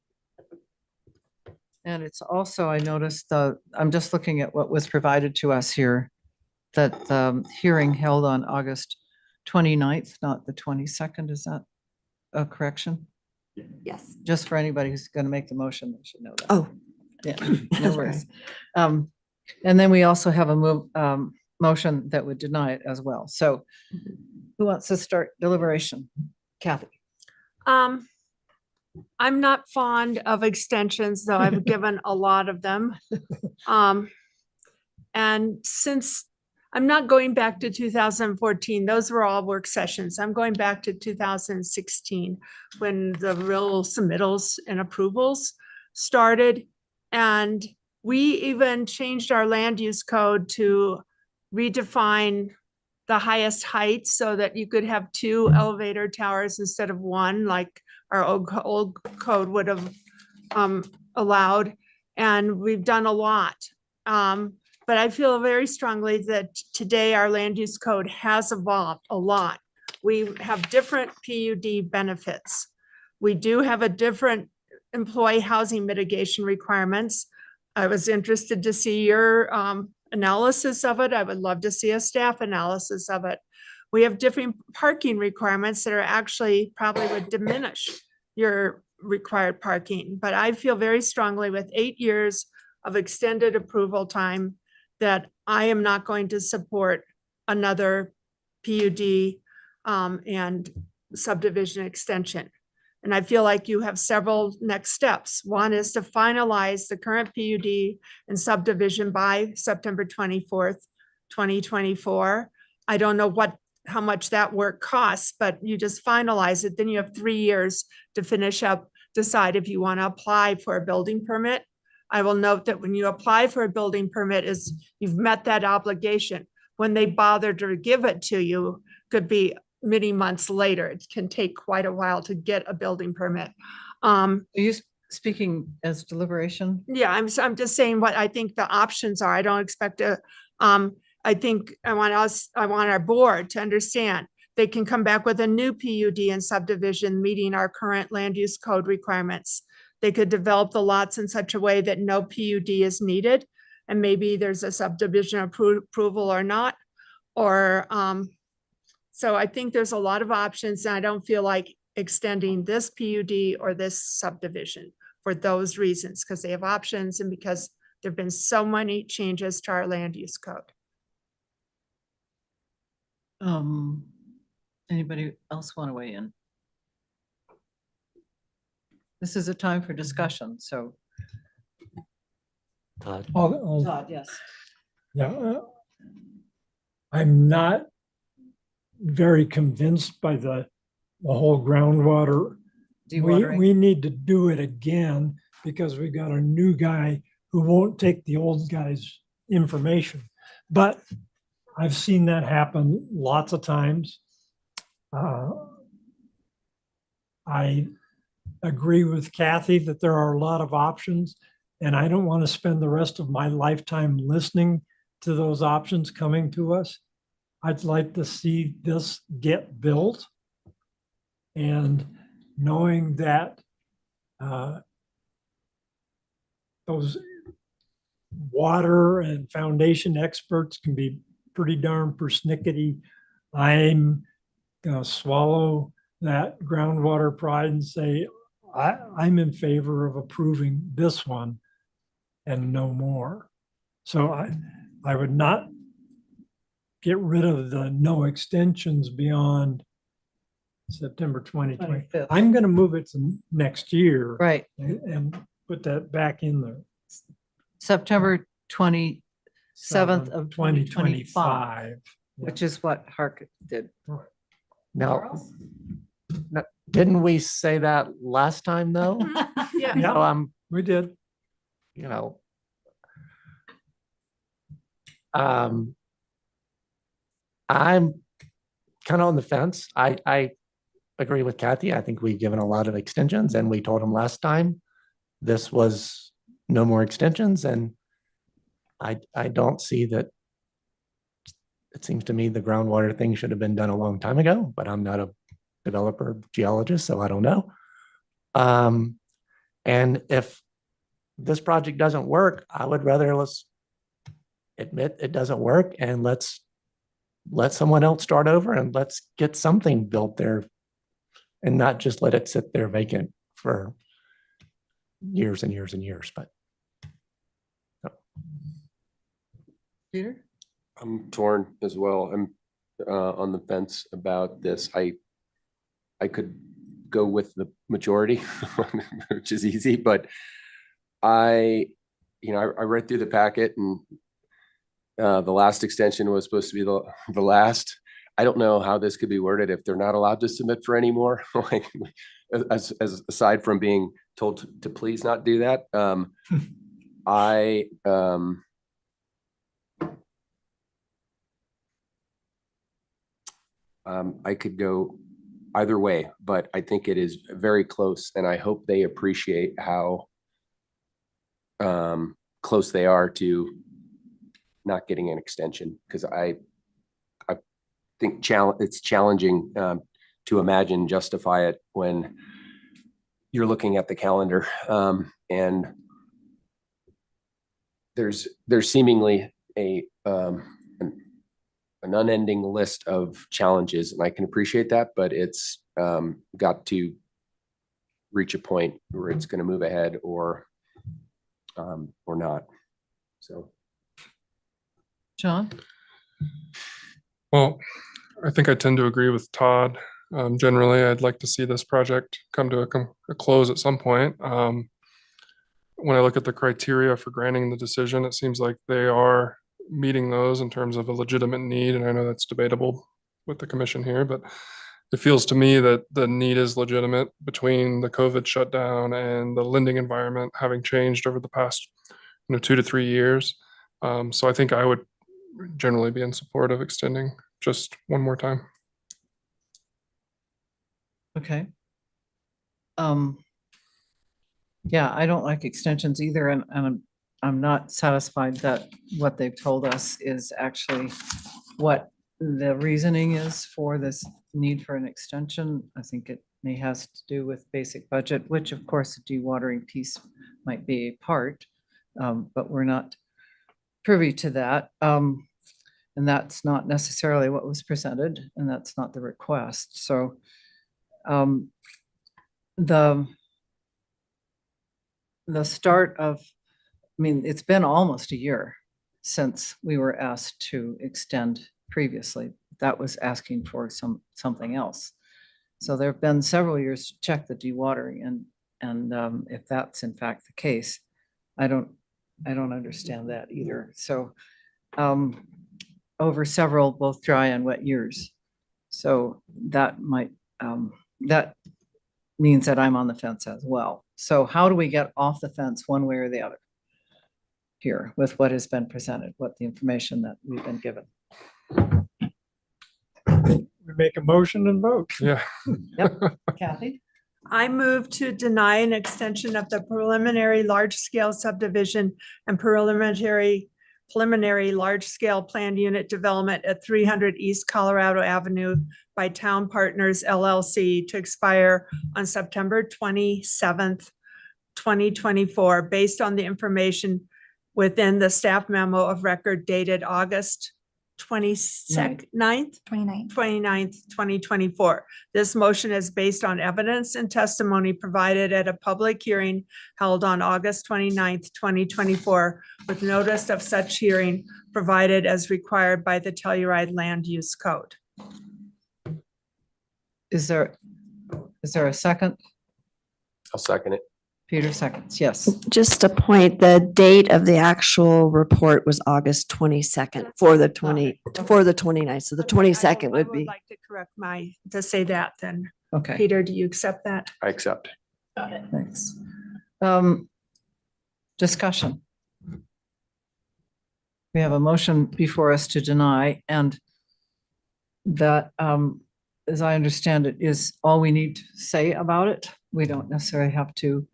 And it's also, I noticed I'm just looking at what was provided to us here, that the hearing held on August 29th, not the 22nd. Is that a correction? Yes. Just for anybody who's going to make the motion, they should know that. Oh. Yeah, no worries. And then we also have a motion that would deny it as well. So who wants to start deliberation? Kathy. I'm not fond of extensions, though I've given a lot of them. And since I'm not going back to 2014, those were all work sessions. I'm going back to 2016 when the real submittals and approvals started. And we even changed our land use code to redefine the highest height so that you could have 2 elevator towers instead of 1, like our old code would have allowed. And we've done a lot. But I feel very strongly that today our land use code has evolved a lot. We have different PUD benefits. We do have a different employee housing mitigation requirements. I was interested to see your analysis of it. I would love to see a staff analysis of it. We have different parking requirements that are actually probably would diminish your required parking. But I feel very strongly with 8 years of extended approval time that I am not going to support another PUD and subdivision extension. And I feel like you have several next steps. One is to finalize the current PUD and subdivision by September 24th, 2024. I don't know how much that work costs, but you just finalize it. Then you have 3 years to finish up, decide if you want to apply for a building permit. I will note that when you apply for a building permit, is you've met that obligation. When they bother to give it to you, could be many months later. It can take quite a while to get a building permit. Are you speaking as deliberation? Yeah, I'm just saying what I think the options are. I don't expect to, I think I want our board to understand they can come back with a new PUD and subdivision meeting our current land use code requirements. They could develop the lots in such a way that no PUD is needed, and maybe there's a subdivision approval or not. Or so I think there's a lot of options, and I don't feel like extending this PUD or this subdivision. for those reasons, because they have options and because there've been so many changes to our land use code. Anybody else want to weigh in? This is a time for discussion, so. I'll- yes. Yeah, I'm not very convinced by the whole groundwater. Dewatering. We need to do it again because we got a new guy who won't take the old guy's information. But I've seen that happen lots of times. I agree with Kathy that there are a lot of options, and I don't want to spend the rest of my lifetime listening to those options coming to us. I'd like to see this get built. And knowing that those water and foundation experts can be pretty darn persnickety, I'm gonna swallow that groundwater pride and say, I'm in favor of approving this one and no more. So I would not get rid of the no extensions beyond September 2020. 25th. I'm going to move it to next year. Right, And put that back in there. September 27th of 2025, 2025. which is what Hark did. Now, didn't we say that last time though? Yeah. Yeah. So I'm, We did. you know, I'm kind of on the fence. I agree with Kathy. I think we've given a lot of extensions and we told them last time this was no more extensions, and I don't see that. It seems to me the groundwater thing should have been done a long time ago, but I'm not a developer geologist, so I don't know. And if this project doesn't work, I would rather let's admit it doesn't work and let's let someone else start over and let's get something built there and not just let it sit there vacant for years and years and years. But Peter? I'm torn as well. I'm on the fence about this. I could go with the majority, which is easy, but I read through the packet and the last extension was supposed to be the last. I don't know how this could be worded if they're not allowed to submit for any more, like as aside from being told to please not do that. I could go either way, but I think it is very close, and I hope they appreciate how close they are to not getting an extension, because I think it's challenging to imagine justify it when you're looking at the calendar, and there's seemingly an unending list of challenges, and I can appreciate that, but it's got to reach a point where it's going to move ahead or not. So, John? Well, I think I tend to agree with Todd. Generally, I'd like to see this project come to a close at some point. When I look at the criteria for granting the decision, it seems like they are meeting those in terms of a legitimate need. And I know that's debatable with the commission here, but it feels to me that the need is legitimate between the COVID shutdown and the lending environment having changed over the past 2 to 3 years. So I think I would generally be in support of extending just one more time. Okay. Yeah, I don't like extensions either, and I'm not satisfied that what they've told us is actually what the reasoning is for this need for an extension. I think it may has to do with basic budget, which of course the dewatering piece might be a part, but we're not privy to that. And that's not necessarily what was presented, and that's not the request. So the start of, I mean, it's been almost a year since we were asked to extend previously. That was asking for something else. So there have been several years to check the dewatering, and if that's in fact the case, I don't understand that either. So over several both dry and wet years. So that might that means that I'm on the fence as well. So how do we get off the fence one way or the other here with what has been presented, what the information that we've been given? We make a motion and vote. Yeah. Yep. Kathy? I move to deny an extension of the preliminary large-scale subdivision and preliminary large-scale planned unit development at 300 East Colorado Avenue by Town Partners LLC to expire on September 27th, 2024, based on the information within the staff memo of record dated August 29th, 29th, 2024. This motion is based on evidence and testimony provided at a public hearing held on August 29th, 2024, with notice of such hearing provided as required by the Telluride Land Use Code. Is there a second? I'll second it. Peter seconds, yes. Just a point, the date of the actual report was August 22nd for the 29th. So the 22nd would I be. would like to correct to say that then. Okay. Peter, do you accept that? I accept. Got it. Thanks. Discussion. We have a motion before us to deny, and that, as I understand it, is all we need to say about it. We don't necessarily have to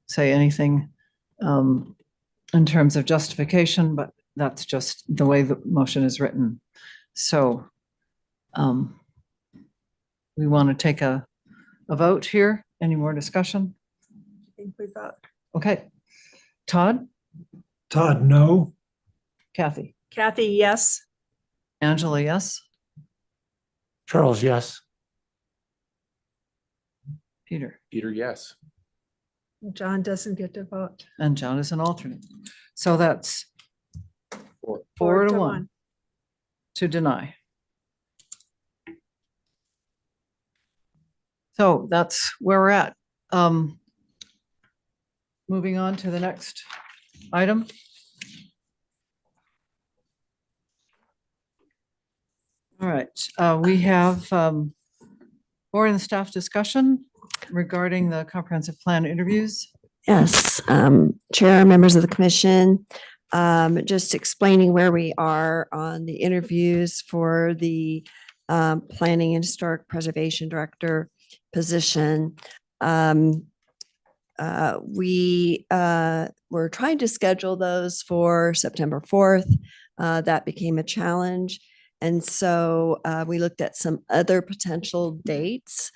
say anything in terms of justification, but that's just the way the motion is written. So we want to take a vote here. Any more discussion? I think we vote. Okay. Todd? Todd, no. Kathy? Kathy, yes. Angela, yes. Charles, yes. Peter? Peter, yes. John doesn't get to vote. And John is an alternate. So that's Four. 4-1 to deny. So that's where we're at. Moving on to the next item. All right, we have board and staff discussion regarding the comprehensive plan interviews. Yes, Chair, members of the commission, just explaining where we are on the interviews for the Planning and Historic Preservation Director position. We were trying to schedule those for September 4th. That became a challenge. And so we looked at some other potential dates.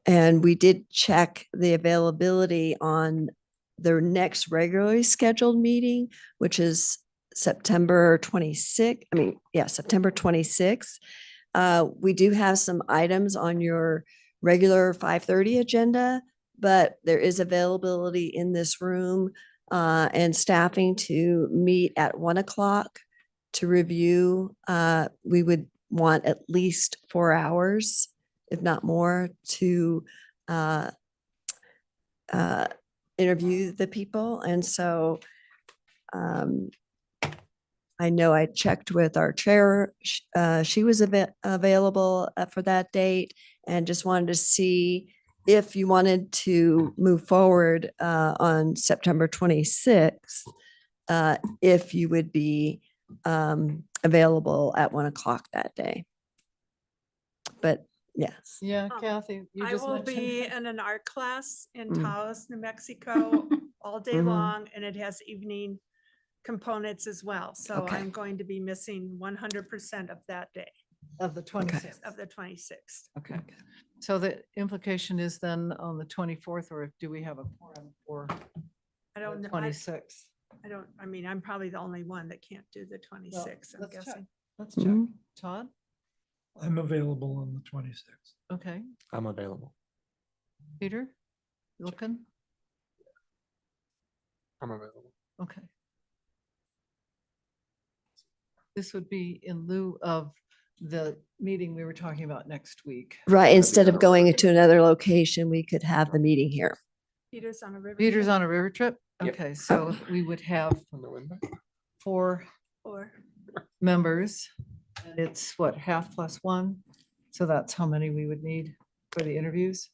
And we did check the availability on their next regularly scheduled meeting, which is September 26th. September 26th. We do have some items on your regular 5:30 agenda, but there is availability in this room and staffing to meet at 1 o'clock to review. We would want at least 4 hours, if not more, to interview the people. And so I know I checked with our chair. She was available for that date, and just wanted to see if you wanted to move forward on September 26th, if you would be available at 1 o'clock that day. But yes. Yeah, Kathy, you I just will mentioned. be in an art class in Mm. Taos, New Mexico, all day Mhm. long, and it has evening components as well. So Okay. I'm going to be missing 100% of that day, Of the 26th. of the 26th. Okay. So the implication is then on the 24th, or do we have a quorum for I don't the know. 26th? I'm probably the only one that can't do the 26th, I'm let's check. guessing. Let's check. Mhm. Todd? I'm available on the 26th. Okay. I'm available. Peter? You looking? I'm available. Okay. This would be in lieu of the meeting we were talking about next week. Right, instead of going to another location, we could have the meeting here. Peter's on a river. Peter's trip on a river trip? Yep. Okay, so we would have On the window. 4 or members. And it's what, half plus 1? So that's how many we would need for the interviews?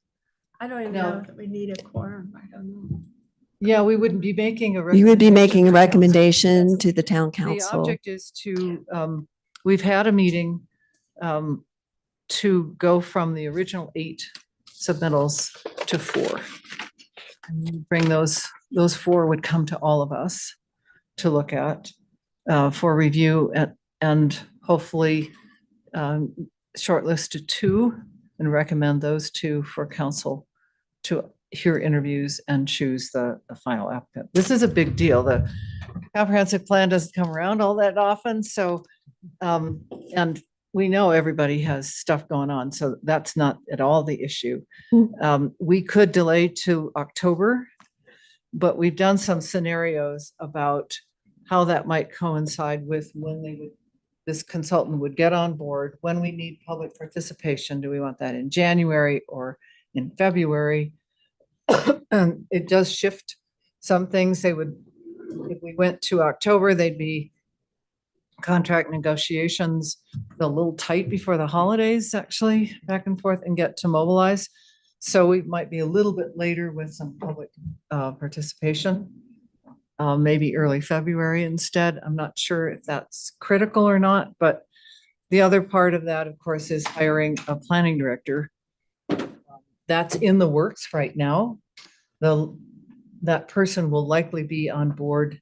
I don't even No. know if we need a quorum. I don't know. Yeah, we wouldn't be making a. You would be making a recommendation recommendation to the town The council. object is to, we've had a meeting to go from the original 8 submittals to 4. And bring those 4 would come to all of us to look at for review and hopefully shortlist to 2 and recommend those 2 for council to hear interviews and choose the final applicant. This is a big deal. The comprehensive plan doesn't come around all that often, so and we know everybody has stuff going on, so that's not at all the issue. We could delay to October, but we've done some scenarios about how that might coincide with when this consultant would get on board, when we need public participation. Do we want that in January or in February? And it does shift some things. They would, if we went to October, they'd be contract negotiations a little tight before the holidays, actually, back and forth, and get to mobilize. So we might be a little bit later with some public participation, maybe early February instead. I'm not sure if that's critical or not, but the other part of that, of course, is hiring a planning director. That's in the works right now. That person will likely be on board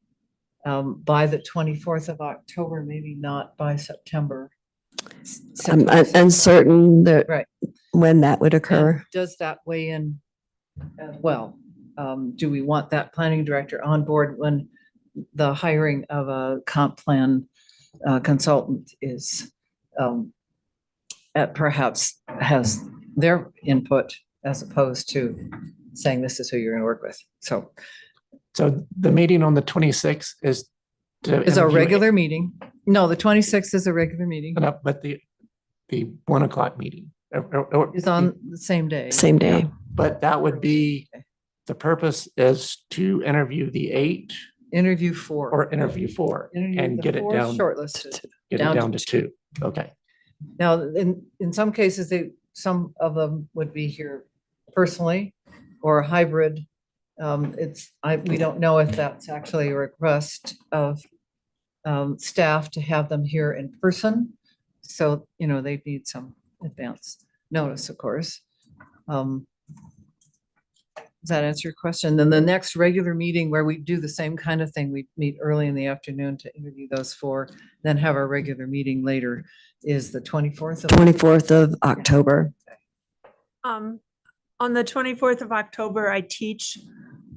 by the 24th of October, maybe not by September. I'm uncertain that Right. when that would And occur. does that weigh in as well? Do we want that planning director on board when the hiring of a comp plan consultant is perhaps has their input as opposed to saying this is who you're going to work with? So So the meeting on the 26th is. to it's a interview- regular meeting. No, the 26th is a regular meeting. No, but the 1 o'clock meeting. It's on the same day. Same day. But that would be, the purpose is to interview the 8 Interview 4. or interview 4 Interview and the get it 4 down, shortlisted. get it down down to to 2. Okay. Now, in some cases, some of them would be here personally or hybrid. We don't know if that's actually a request of staff to have them here in person. So, they need some advance notice, of course. Does that answer your question? Then the next regular meeting where we do the same kind of thing, we meet early in the afternoon to interview those 4, then have our regular meeting later, is the 24th of 24th of October. On the 24th of October, I teach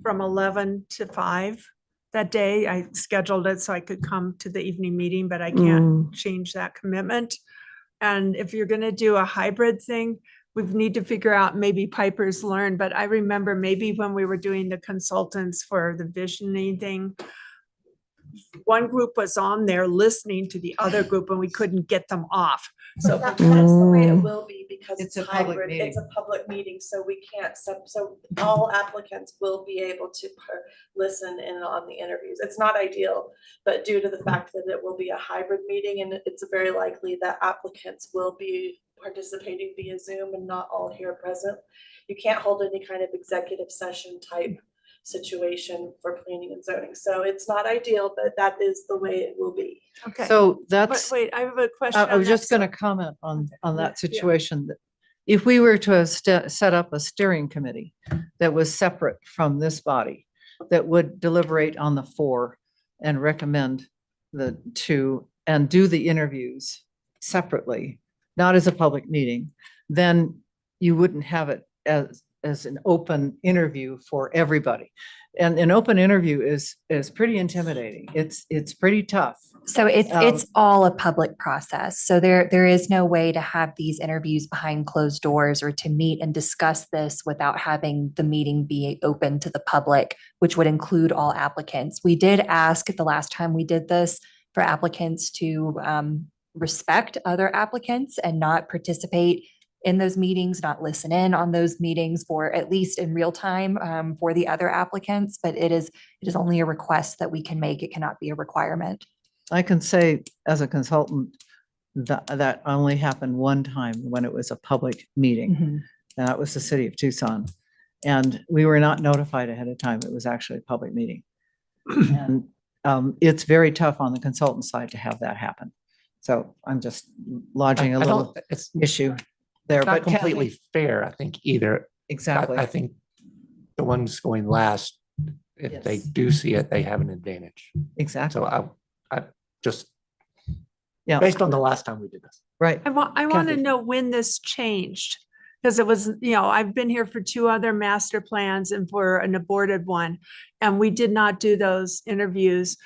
from 11 to 5 that day. I scheduled it so I could come to the evening meeting, but I can't change that commitment. And if you're going to do a hybrid thing, we need to figure out maybe Piper's Learn, but I remember maybe when we were doing the consultants for the visioning thing, one group was on there listening to the other group and we couldn't get them off. So So that's the way it will be because It's it's a public hybrid. It's meeting. a public meeting, so we can't, so all applicants will be able to listen in on the interviews. It's not ideal, but due to the fact that it will be a hybrid meeting and it's very likely that applicants will be participating via Zoom and not all here present, you can't hold any kind of executive session type situation for planning and zoning. So it's not ideal, but that is the way it will be. Okay. So But that's, wait, I have a question. I was on just that. going to comment on Yeah, that yeah. situation. That if we were to set up a steering committee that was separate from this body, that would deliberate on the 4 and recommend the 2 and do the interviews separately, not as a public meeting, then you wouldn't have it as an open interview for everybody. And an open interview is pretty intimidating. It's pretty tough. So it's Um, it's all a public process. So there is no way to have these interviews behind closed doors or to meet and discuss this without having the meeting be open to the public, which would include all applicants. We did ask the last time we did this for applicants to respect other applicants and not participate in those meetings, not listen in on those meetings for at least in real time for the other applicants. But it is only a request that we can make. It cannot be a requirement. I can say as a consultant, that only happened one time when it was a public meeting. And that was the city of Tucson. And we were not notified ahead of time. It was actually a public meeting. And it's very tough on the consultant side to have that happen. So I'm just lodging a I little don't, it's issue there. not But Kathy- completely fair, I think, either. Exactly. I think the ones going last, if they Yes. do see it, they have an advantage. Exactly. So I just, Yeah. based on the last time we did this. Right. I want to Kathy. know when this changed. Because it was, I've been here for 2 other master plans and for an aborted one. And we did not do those interviews.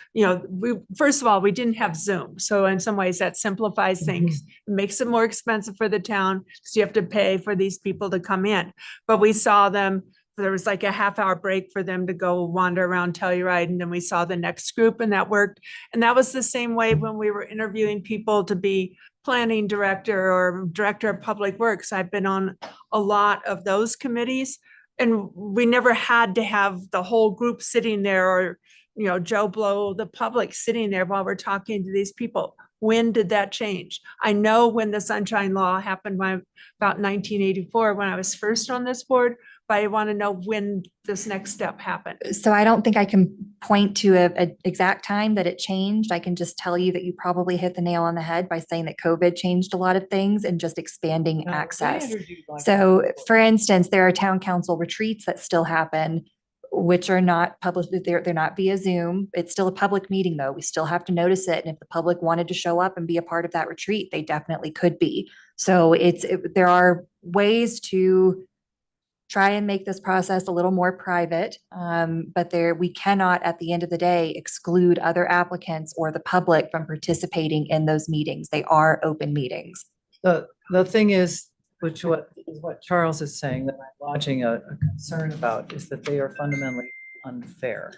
First of all, we didn't have Zoom. So in some ways that simplifies things. It makes it more expensive for the town because you have to pay for these people to come in. But we saw them, there was like a half-hour break for them to go wander around Telluride. And then we saw the next group and that worked. And that was the same way when we were interviewing people to be planning director or director of public works. I've been on a lot of those committees and we never had to have the whole group sitting there or, Joe Blow, the public sitting there while we're talking to these people. When did that change? I know when the Sunshine Law happened about 1984, when I was first on this board, but I want to know when this next step happened. So I don't think I can point to a exact time that it changed. I can just tell you that you probably hit the nail on the head by saying that COVID changed a lot of things and just expanding access. So for instance, there are town council retreats that still happen, which are not public, they're not via Zoom. It's still a public meeting though. We still have to notice it. And if the public wanted to show up and be a part of that retreat, they definitely could be. So there are ways to try and make this process a little more private, but we cannot, at the end of the day, exclude other applicants or the public from participating in those meetings. They are open meetings. The thing is, what Charles is saying that I'm lodging a concern about is that they are fundamentally unfair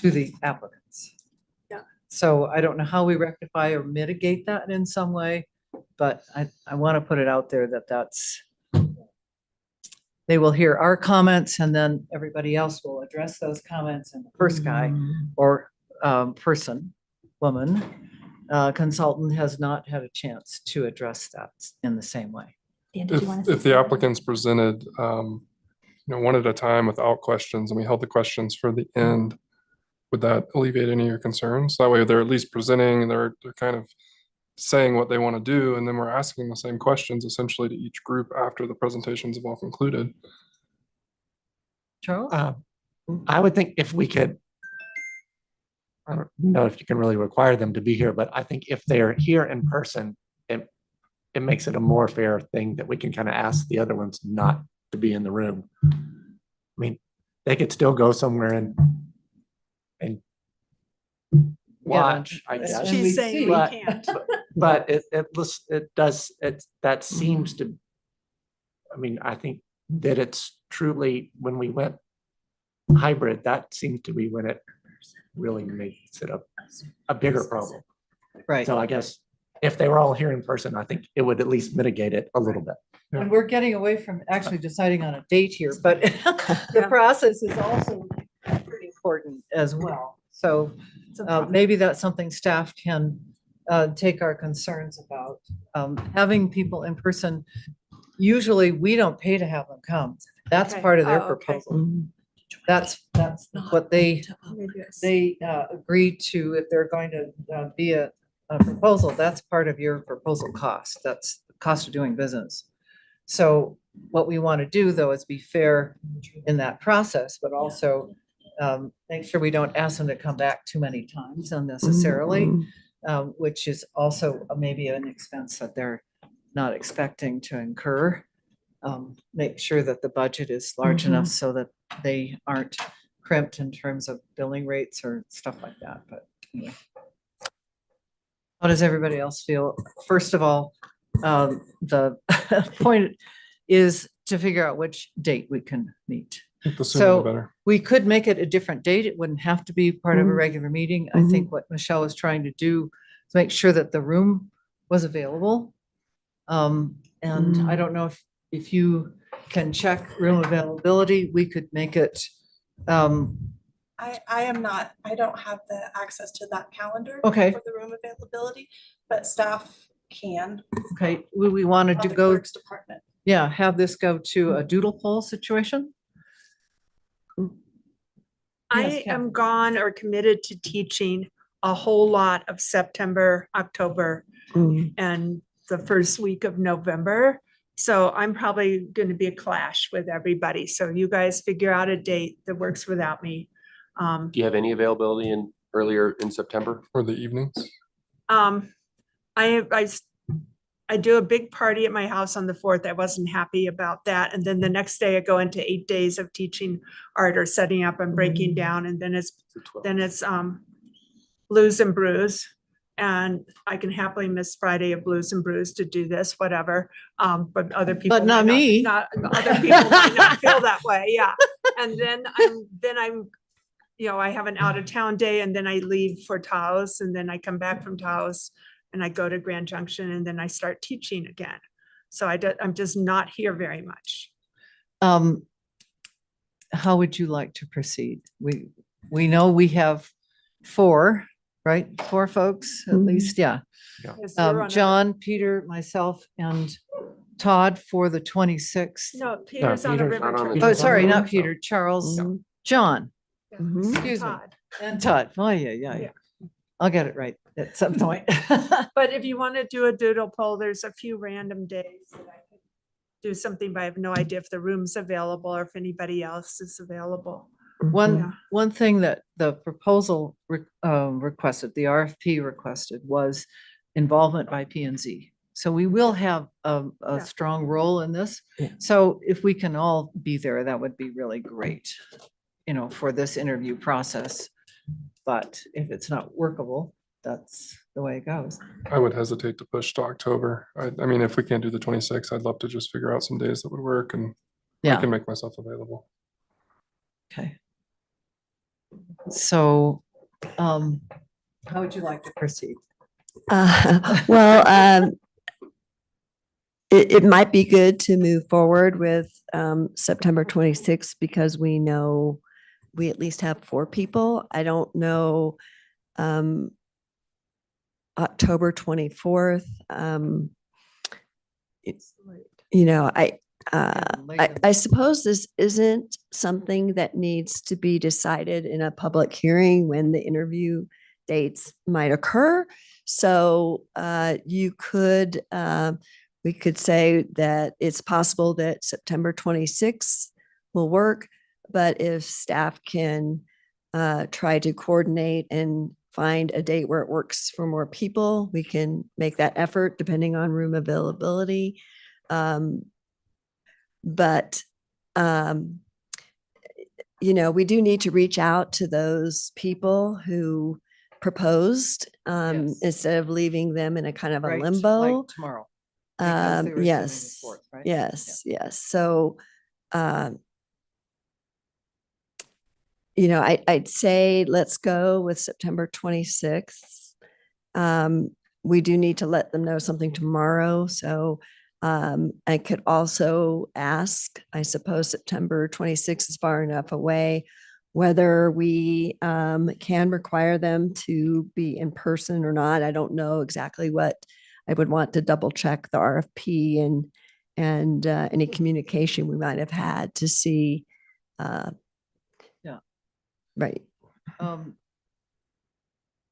to the applicants. Yeah. So I don't know how we rectify or mitigate that in some way, but I want to put it out there that they will hear our comments and then everybody else will address those comments and the first guy or woman, consultant has not had a chance to address that in the same way. Dan, did you want to If say the something? applicants presented, one at a time without questions and we held the questions for the end, would that alleviate any of your concerns? That way they're at least presenting and they're kind of saying what they want to do. And then we're asking the same questions essentially to each group after the presentations have all concluded. Charles? I would think if we could, I don't know if you can really require them to be here, but I think if they're here in person, it makes it a more fair thing that we can kind of ask the other ones not to be in the room. I mean, they could still go somewhere and watch, I guess. And we She's saying see. we But- can't. But that seems to, I mean, I think that it's truly, when we went hybrid, that seems to be when it really makes it a bigger problem. Right. So I guess if they were all here in person, I think it would at least mitigate it a little bit. And we're getting away from actually deciding on a date here, but the process is also pretty important as well. So maybe that's something staff can take our concerns about. Having people in person, usually we don't pay to have them come. That's Okay. part of their Oh, okay. proposal. That's what they agreed to. If they're going to be a proposal, that's part of your proposal cost. That's the cost of doing business. So what we want to do though is be fair in that process, but also make sure we don't ask them to come back too many times unnecessarily, which is also maybe an expense that they're not expecting to incur. Make sure that the budget is large enough so that they aren't crimped in terms of billing rates or stuff like that. But anyway. How does everybody else feel? First of all, the point is to figure out which date we can meet. The sooner the So better. we could make it a different date. It wouldn't have to be part of a regular meeting. I think what Michelle was trying to do is make sure that the room was available. And I don't know if you can check room availability, we could make it, I am not, I don't have the access to that calendar. Okay. For the room availability, but staff can. okay, we wanted to Public go, Works Department. yeah, have this go to a doodle poll situation. I Yes, am Catherine. gone or committed to teaching a whole lot of September, October, and the first week of November. So I'm probably going to be a clash with everybody. So you guys figure out a date that works without me. Do you have any availability in earlier in September? For the evenings. I do a big party at my house on the 4th. I wasn't happy about that. And then the next day I go into 8 days of teaching art or setting up and breaking down. And then it's Blues and Brews. And I can happily miss Friday of Blues and Brews to do this, whatever. But other people. But not might me. Other people might not feel that way, yeah. And then I'm, you know, I have an out of town day and then I leave for Taos and then I come back from Taos and I go to Grand Junction and then I start teaching again. So I'm just not here very much. How would you like to proceed? We know we have 4, right? 4 folks at least, yeah. Yes, you're on a- John, Peter, myself, and Todd for the 26th. No, Peter's on a Peter's river not on trip. the- Oh, sorry, not Mhm. Peter, Charles, Mhm. John, Mhm. excuse me, Todd. and Todd. Oh, yeah. Yeah. I'll get it right at some point. But if you want to do a doodle poll, there's a few random days that I could do something, but I have no idea if the room's available or if anybody else is available. Yeah. One thing that the proposal requested, the RFP requested, was involvement by P and Z. So we will have a Yeah. strong role in this. Yeah. So if we can all be there, that would be really great, you know, for this interview process. But if it's not workable, that's the way it goes. I would hesitate to push to October. I mean, if we can't do the 26th, I'd love to just figure out some days that would work and I Yeah, can make myself available. okay. So, how would you like to proceed? Well, it might be good to move forward with September 26th because we know we at least have 4 people. I don't know October 24th. You know, I suppose this isn't something that needs to be decided in a public hearing when the interview dates might occur. So you could, we could say that it's possible that September 26th will work, but if staff can try to coordinate and find a date where it works for more people, we can make that effort depending on room availability. But you know, we do need to reach out to those people who proposed Yes. instead of leaving them in a kind of a Right, limbo. like tomorrow. because they were assuming the Yes, 4th, right? yes, yes. So, you know, I'd say let's go with September 26th. We do need to let them know something tomorrow. So I could also ask, I suppose September 26th is far enough away, whether we can require them to be in person or not. I don't know exactly what I would want to double check the RFP and any communication we might have had to see. Yeah. Right.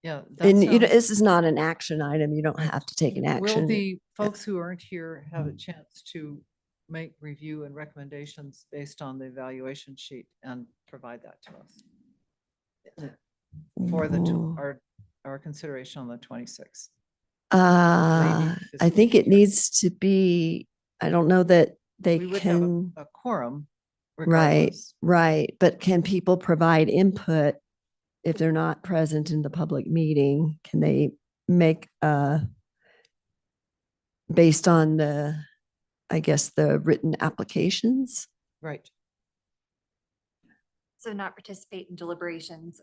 Yeah. And you know, sounds- this is not an action item. You don't have to take an Will action. the folks who aren't here have a chance to make review and recommendations based on the evaluation sheet and provide that to us? For the, Ooh. our consideration on the 26th. I think it needs to be, I don't know that they We would have can, a quorum. right, regardless. right. But can people provide input if they're not present in the public meeting? Can they make, based on the, I guess, the written applications. Right. So not participate in deliberations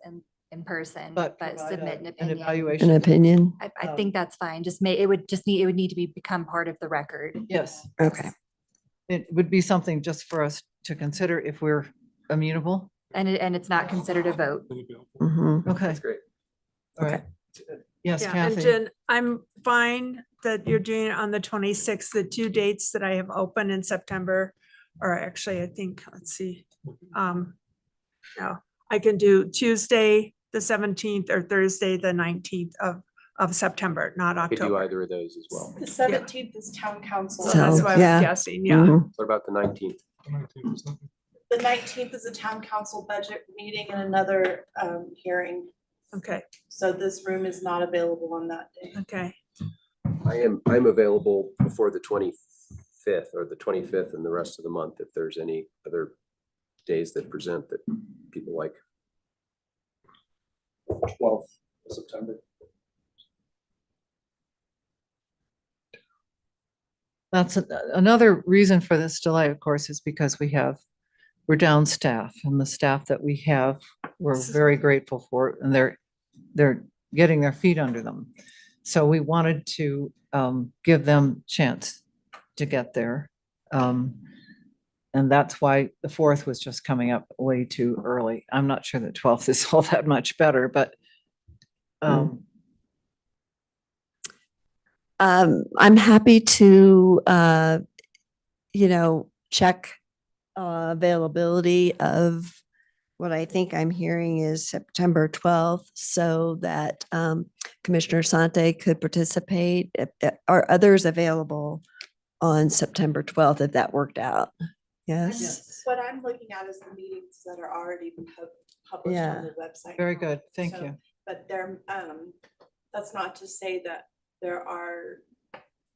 in person, But but provide submit an an opinion. evaluation. An opinion. I think that's fine. It would need to become part of the record. Yes, Okay. it would be something just for us to consider if we're amenable. And it's not considered a vote. Mhm. Okay, That's great. all right. Yes, Yeah, and Kathy. Jen, I'm fine that you're doing it on the 26th. The two dates that I have open in September are actually, I think, let's see. No, I can do Tuesday, the 17th or Thursday, the 19th of September, not Could do October. either of those as well. The 17th is town council. So that's So, what I yeah. was guessing, yeah. Mhm. What about the 19th? The 19th is a town council budget meeting and another hearing. Okay, So this room is not available on that day. okay. I'm available before the 25th or the 25th and the rest of the month if there's any other days that present that people like. 12th of September. That's another reason for this delay, of course, is because we're down staff, and the staff that we have, we're very grateful for, and they're getting their feet under them. So we wanted to give them chance to get there. And that's why the 4th was just coming up way too early. I'm not sure that 12th is all that much better, but I'm happy to, check availability of what I think I'm hearing is September 12th, so that Commissioner Sante could participate. Are others available on September 12th if that worked out? Yes. What I'm looking at is the meetings that are already published Yeah. on the website. very now. good. Thank So- you. But that's not to say that there are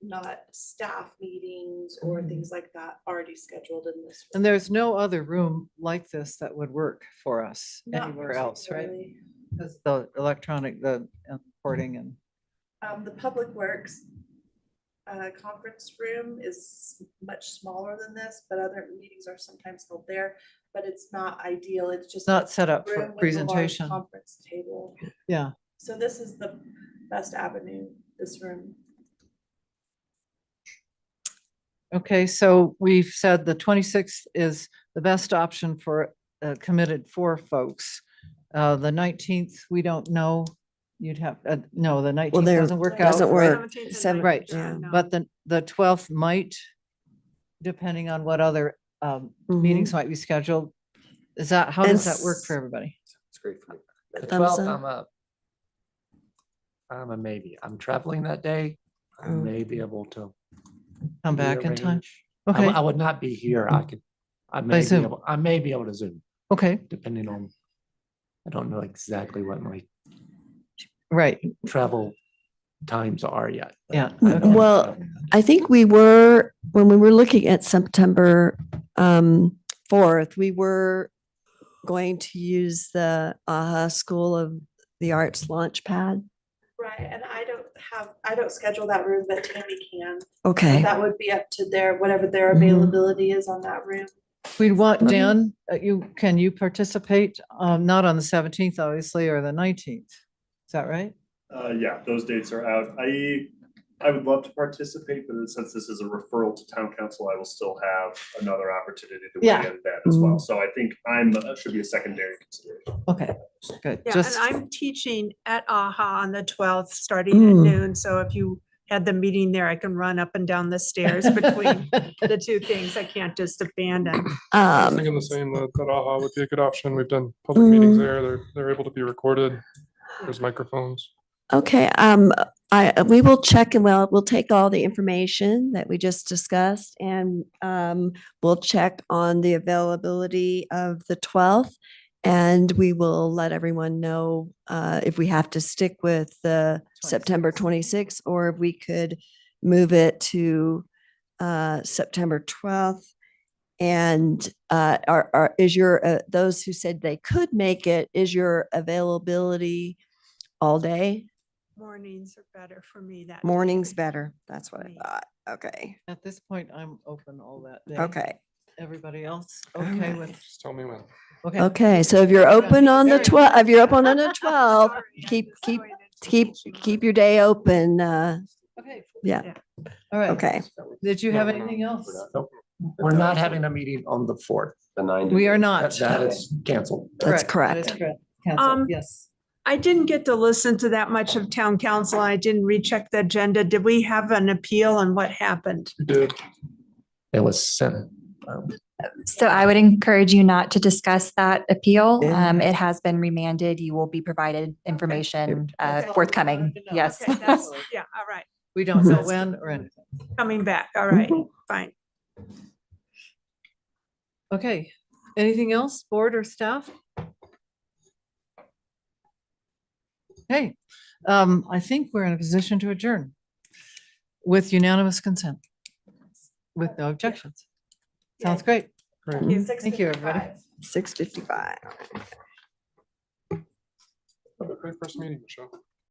not staff meetings or things like that already scheduled in this. And there's no other room like this that would work for us Not anywhere else, right? particularly. Because the electronic, the recording and, The Public Works conference room is much smaller than this, but other meetings are sometimes held there. But it's not ideal. It's just not a set up for room with a large presentation. Conference table. Yeah. So this is the best avenue, this room. Okay, so we've said the 26th is the best option for committed 4 folks. The 19th, we don't know. You'd have, no, the 19th there doesn't work out. doesn't right? work. 17th and Seven- 19th, Right, yeah. no. but the 12th might, depending on what other meetings might be scheduled. Is that, how And does that work s- for everybody? It's great for me. The Thumbs 12th, up. I'm a maybe. I'm traveling that day. I may be able to. Come back in time? rearrange. I Okay, would not be here. I Zoom. may be able to Zoom, okay, depending on, I don't know exactly what my right, travel times are yet. but Yeah, I know I'm Well, traveling that day. I think when we were looking at September 4th, we were going to use the AHA School of the Arts Launchpad. Right, and I don't schedule that room, but Tammy can. Okay. That would be up to whatever their Mhm. availability is on that room. we'd want, Let me- Dan, can you participate? Not on the 17th, obviously, or the 19th. Is that right? Yeah, those dates are out. I would love to participate, but since this is a referral to town council, I will still have another opportunity to weigh Yeah. in then as well. So I think should be a secondary consideration. Okay, good. Yeah, and Just, I'm teaching at AHA on the 12th, starting at Mm. noon. So if you had the meeting there, I can run up and down the stairs between the two things. I can't just abandon. I was Um, thinking the same, that AHA would be a good option. We've done public meetings Mm. there. They're able to be recorded. There's microphones. Okay, we will check and we'll take all the information that we just discussed and we'll check on the availability of the 12th. And we will let everyone know if we have to stick with the September 26th or if we could move it to September 12th. And those who said they could make it, is your availability all day? Mornings are better for me that. day. Morning's better. That's what I Me. thought. Okay, At this point, I'm open all that day. okay. Everybody else, All okay right. with, Just tell me when. okay. Okay, so if you're open on the Very 12th, if you're open on the 12th, Sorry, I'm keep, just keep, going into keep, teaching keep mode. your day open. Okay, Yeah, all right. okay. Did you No, have we're not. anything else? We're not having a meeting on the 4th. The 9 We are That not. that is canceled. That's That correct. is correct. Cancel, yes. I didn't get to listen to that much of town council. I didn't recheck the agenda. Did we have an appeal and what happened? Did. It was sent. So I would encourage you not to discuss that appeal. Yeah. It has been remanded. You will be provided information That's all we forthcoming. wanted to know. Yes. Okay, that's, yeah, all right. We don't know when or anything. Coming back. All right, fine. Okay, anything else, board or staff? Okay, I think we're in a position to adjourn with unanimous consent, with no objections. Sounds great. Thank you, everybody. 6:55. Have a great first meeting, Michelle.